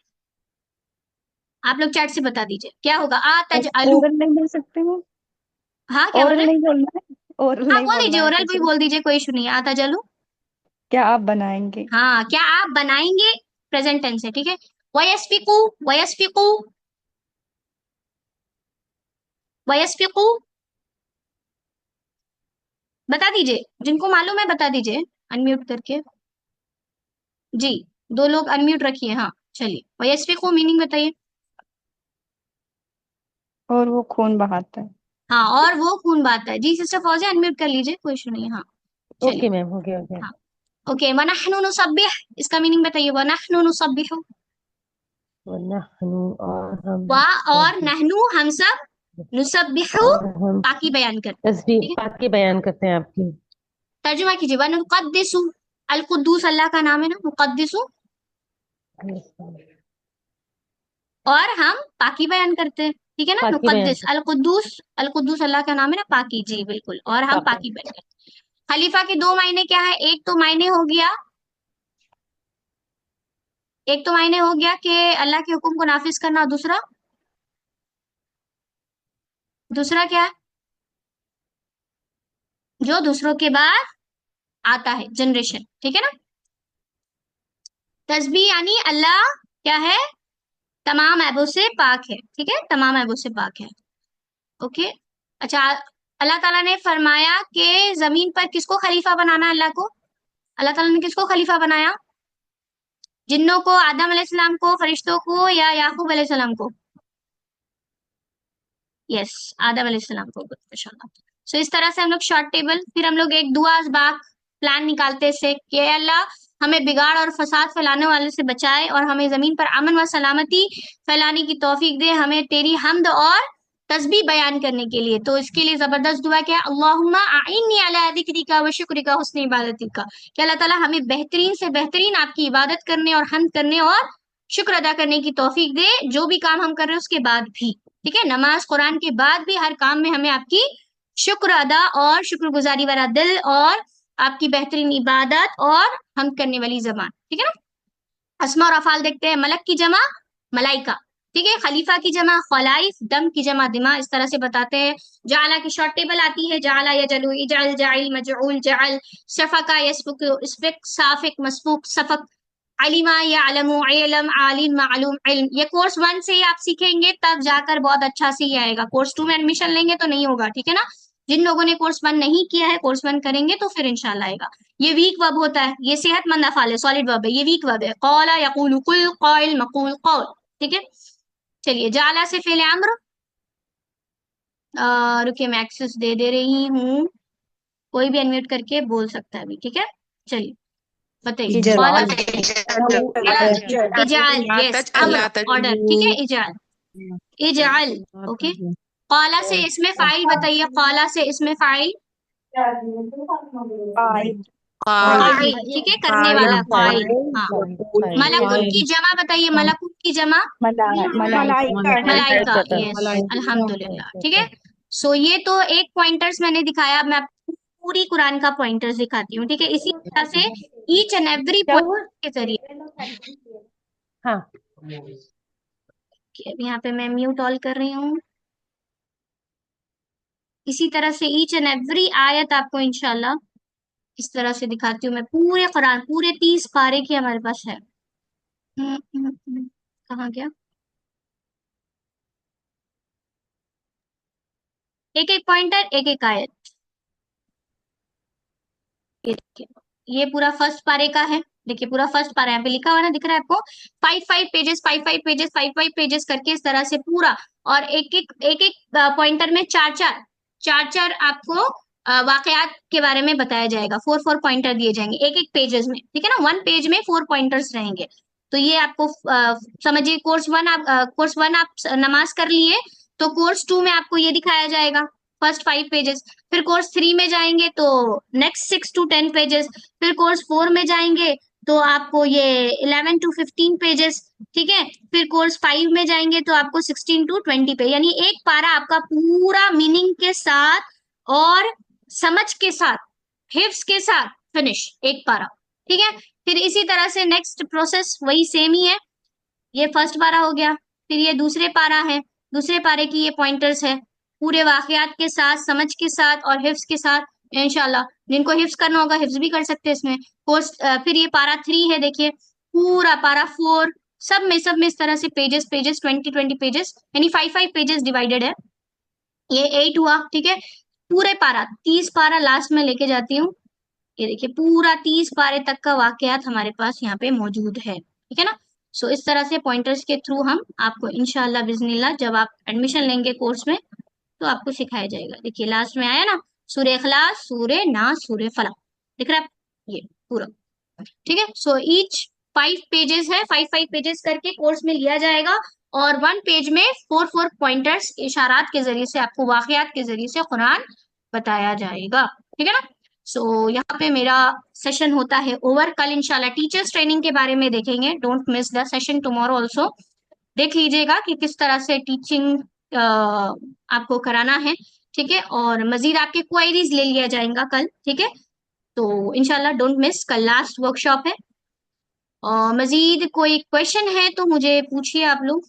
آپ لوگ چیٹ سے بتا دیجئے کیا ہوگا. آتا جالو. اورل نہیں بول سکتے ہیں؟ ہاں کیا بول اورل رہے نہیں بولنا ہے، اورل ہیں؟ ہاں نہیں بول دیجئے، بولنا ہے اورل تو بھی صرف بول دیجئے، کوئی ایشو نہیں ہے. آتا جالو. کیا آپ بنائیں گے. ہاں کیا آپ بنائیں گے، پریزنٹ ٹینس ہے، ٹھیک ہے. وَيَسْفِقُوا بتا دیجئے، جن کو معلوم ہے بتا دیجئے انمیوٹ کر کے. جی 2 لوگ انمیوٹ رکھیے. ہاں چلیے. وَيَسْفِقُوا میننگ بتائیے. اور وہ خون بہاتا ہے. ہاں اور وہ خون بہاتا ہے. جی سسٹر فوزیہ انمیوٹ کر لیجئے، کوئی ایشو نہیں ہے. ہاں چلیے. اوکے میم، ہو گیا ہاں اوکے. وَنَحْنُ نُسَبِّحُ، اس کا میننگ بتائیے. وَنَحْنُ نُسَبِّحُ. ونحن، اور ہم اور نحنو ہم سب، نسبحو اور ہم پاکی بیان کرتے ہیں، تسبیح ٹھیک ہے. پاک کے بیان کرتے ہیں آپ کی. ترجمہ کیجیے. ونقدس، القدوس اللہ کا نام ہے نا، مقدس. اور ہم پاکی بیان کرتے ہیں، ٹھیک ہے نا. پاک کے بیان مقدس، القدوس اللہ کا نام ہے نا، پاکی. جی بالکل. اور ہم پاکی بیان کرتے ہیں. خلیفہ کے 2 معنی کیا ہے؟ ایک تو معنی ہو گیا کہ اللہ کے حکم کو نافذ کرنا، اور دوسرا کیا ہے؟ جو دوسروں کے بعد آتا ہے، جنریشن، ٹھیک ہے نا. تسبیح یعنی اللہ کیا ہے؟ تمام عیبوں سے پاک ہے، ٹھیک ہے. تمام عیبوں سے پاک ہے. اوکے. اچھا اللہ تعالیٰ نے فرمایا کہ زمین پر کس کو خلیفہ بنانا ہے؟ اللہ کو. اللہ تعالیٰ نے کس کو خلیفہ بنایا؟ جنوں کو، آدم علیہ السلام کو، فرشتوں کو، یا یعقوب علیہ السلام کو؟ یس آدم علیہ السلام کو. سو اس طرح سے ہم لوگ شارٹ ٹیبل، پھر ہم لوگ ایک دعا اسباق پلان نکالتے سے کہ اے اللہ ہمیں بگاڑ اور فساد پھیلانے والے سے بچائے، اور ہمیں زمین پر امن و سلامتی پھیلانے کی توفیق دے، ہمیں تیری حمد اور تسبیح بیان کرنے کے لیے. تو اس کے لیے زبردست دعا کیا ہے؟ اللہم اعنی علی ذکرک و شکرک و حسن عبادتک، کہ اللہ تعالیٰ ہمیں بہترین سے بہترین آپ کی عبادت کرنے اور حمد کرنے اور شکر ادا کرنے کی توفیق دے، جو بھی کام ہم کر رہے ہیں اس کے بعد بھی، ٹھیک ہے. نماز قرآن کے بعد بھی ہر کام میں ہمیں آپ کی شکر ادا اور شکر گزاری والا دل، اور آپ کی بہترین عبادت اور حمد کرنے والی زبان، ٹھیک ہے نا. اسماء اور افعال دیکھتے ہیں. ملک کی جمع ملائکہ، ٹھیک ہے. خلیفہ کی جمع خلائف، دم کی جمع دماء. اس طرح سے بتاتے ہیں. جعلہ کی شارٹ ٹیبل آتی ہے. جعلہ یجعلو، اجعل، جاعل، مجعول، جعل. شفقہ یسفق، اسفق، صافق، مسفوق، صفق. علما یعلم علم عالم معلوم علم، یہ کورس 1 سے ہی آپ سیکھیں گے تب جا کر بہت اچھا سے ہی آئے گا. کورس 2 میں ایڈمیشن لیں گے تو نہیں ہوگا، ٹھیک ہے نا. جن لوگوں نے کورس 1 نہیں کیا ہے کورس 1 کریں گے تو پھر انشاءاللہ آئے گا. یہ ویک ورب ہوتا ہے، یہ صحت مند افعال ہے، سالڈ ورب ہے، یہ ویک ورب ہے. قال یقول قل قائل مقول قول، ٹھیک ہے. چلیے جعل سے فعل امر، رکے میں ایکسس دے رہی ہوں، کوئی بھی انمیوٹ کر کے بول سکتا ہے ابھی، ٹھیک ہے. چلیے بتائیے. قال اجعل، یس امر آرڈر، ٹھیک ہے. اجعل، اجعل، اوکے. قالا سے اس میں فاعل بتائیے، قالا سے اس میں فاعل فاعل، ٹھیک ہے، کرنے والا فاعل. ہاں. ملکوت کی جمع بتائیے، ملکوت کی جمع ملائکہ، یس الحمدللہ، ٹھیک ہے. سو یہ تو ایک پوائنٹرز میں نے دکھایا، میں آپ کو پوری قرآن کا پوائنٹرز دکھاتی ہوں، ٹھیک ہے. اسی طرح سے ایچ اینڈ ایوری پوائنٹ کے ذریعے ہاں یہاں پہ میں میوٹ آل کر رہی ہوں. اسی طرح سے ایچ اینڈ ایوری آیت آپ کو انشاءاللہ اس طرح سے دکھاتی ہوں میں. پورے قرآن پورے 30 پارے کی ہمارے پاس ہے. کہاں گیا؟ ایک ایک پوائنٹر، ایک ایک آیت. یہ دیکھیے، یہ پورا فرسٹ پارے کا ہے. دیکھیے پورا فرسٹ پارا یہاں پہ لکھا ہوا نا، دکھ رہا ہے آپ کو. 5 پیجز 5 پیجز 5 پیجز کر کے اس طرح سے پورا، اور ایک ایک پوائنٹر میں چار آپ کو واقعات کے بارے میں بتایا جائے گا. 4 پوائنٹر دیے جائیں گے ایک ایک پیجز میں، ٹھیک ہے نا. 1 پیج میں 4 پوائنٹرز رہیں گے. تو یہ آپ کو سمجھیے کورس 1 آپ نماز کر لیے تو کورس 2 میں آپ کو یہ دکھایا جائے گا فرسٹ 5 پیجز. پھر کورس 3 میں جائیں گے تو نیکسٹ 6 to 10 پیجز. پھر کورس 4 میں جائیں گے تو آپ کو یہ 11 to 15 پیجز، ٹھیک ہے. پھر کورس 5 میں جائیں گے تو آپ کو 16 to 20 پہ، یعنی ایک پارا آپ کا پورا میننگ کے ساتھ اور سمجھ کے ساتھ حفظ کے ساتھ فنش، ایک پارا، ٹھیک ہے. پھر اسی طرح سے نیکسٹ پروسیس وہی سیم ہی ہے. یہ فرسٹ پارا ہو گیا. پھر یہ دوسرے پارا ہے، دوسرے پارے کی یہ پوائنٹرز ہے پورے واقعات کے ساتھ، سمجھ کے ساتھ اور حفظ کے ساتھ. انشاءاللہ جن کو حفظ کرنا ہوگا حفظ بھی کر سکتے اس میں کورس. پھر یہ پارا 3 ہے، دیکھیے پورا پارا 4 سب میں اس طرح سے پیجز 20 پیجز، یعنی 5 پیجز ڈیوائیڈڈ ہے. یہ 8 ہوا، ٹھیک ہے. پورے پارا 30 پارا لاسٹ میں لے کے جاتی ہوں. یہ دیکھیے پورا 30 پارے تک کا واقعات ہمارے پاس یہاں پہ موجود ہے، ٹھیک ہے نا. سو اس طرح سے پوائنٹرز کے تھرو ہم آپ کو انشاءاللہ باذن اللہ جب آپ ایڈمیشن لیں گے کورس میں تو آپ کو سکھایا جائے گا. دیکھیے لاسٹ میں آیا نا، سورہ اخلاص، سورہ ناس، سورہ فلق، دکھ رہا ہے یہ پورا، ٹھیک ہے. سو ایچ 5 پیجز ہے، 5 پیجز کر کے کورس میں لیا جائے گا، اور 1 پیج میں 4 پوائنٹرز اشارات کے ذریعے سے آپ کو واقعات کے ذریعے سے قرآن بتایا جائے گا، ٹھیک ہے نا. سو یہاں پہ میرا سیشن ہوتا ہے اوور. کل انشاءاللہ ٹیچرز ٹریننگ کے بارے میں دیکھیں گے. Don't miss the session tomorrow also. دیکھ لیجیے گا کہ کس طرح سے ٹیچنگ آپ کو کرانا ہے، ٹھیک ہے. اور مزید آپ کے کوائریز لے لیا جائیں گا کل، ٹھیک ہے. تو انشاءاللہ ڈونٹ مس، کل لاسٹ ورک شاپ ہے. مزید کوئی کویشچن ہے تو مجھے پوچھیے آپ لوگ.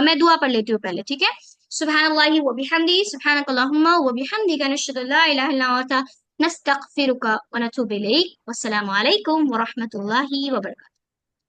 میں دعا پڑھ لیتی ہوں پہلے، ٹھیک ہے. سبحان اللہ و بحمدی، سبحانک اللہم و بحمدک، نشہد ان لا الہ الا انت، نستغفرک و نتوب الیک. والسلام علیکم ورحمۃ اللہ وبرکاتہ.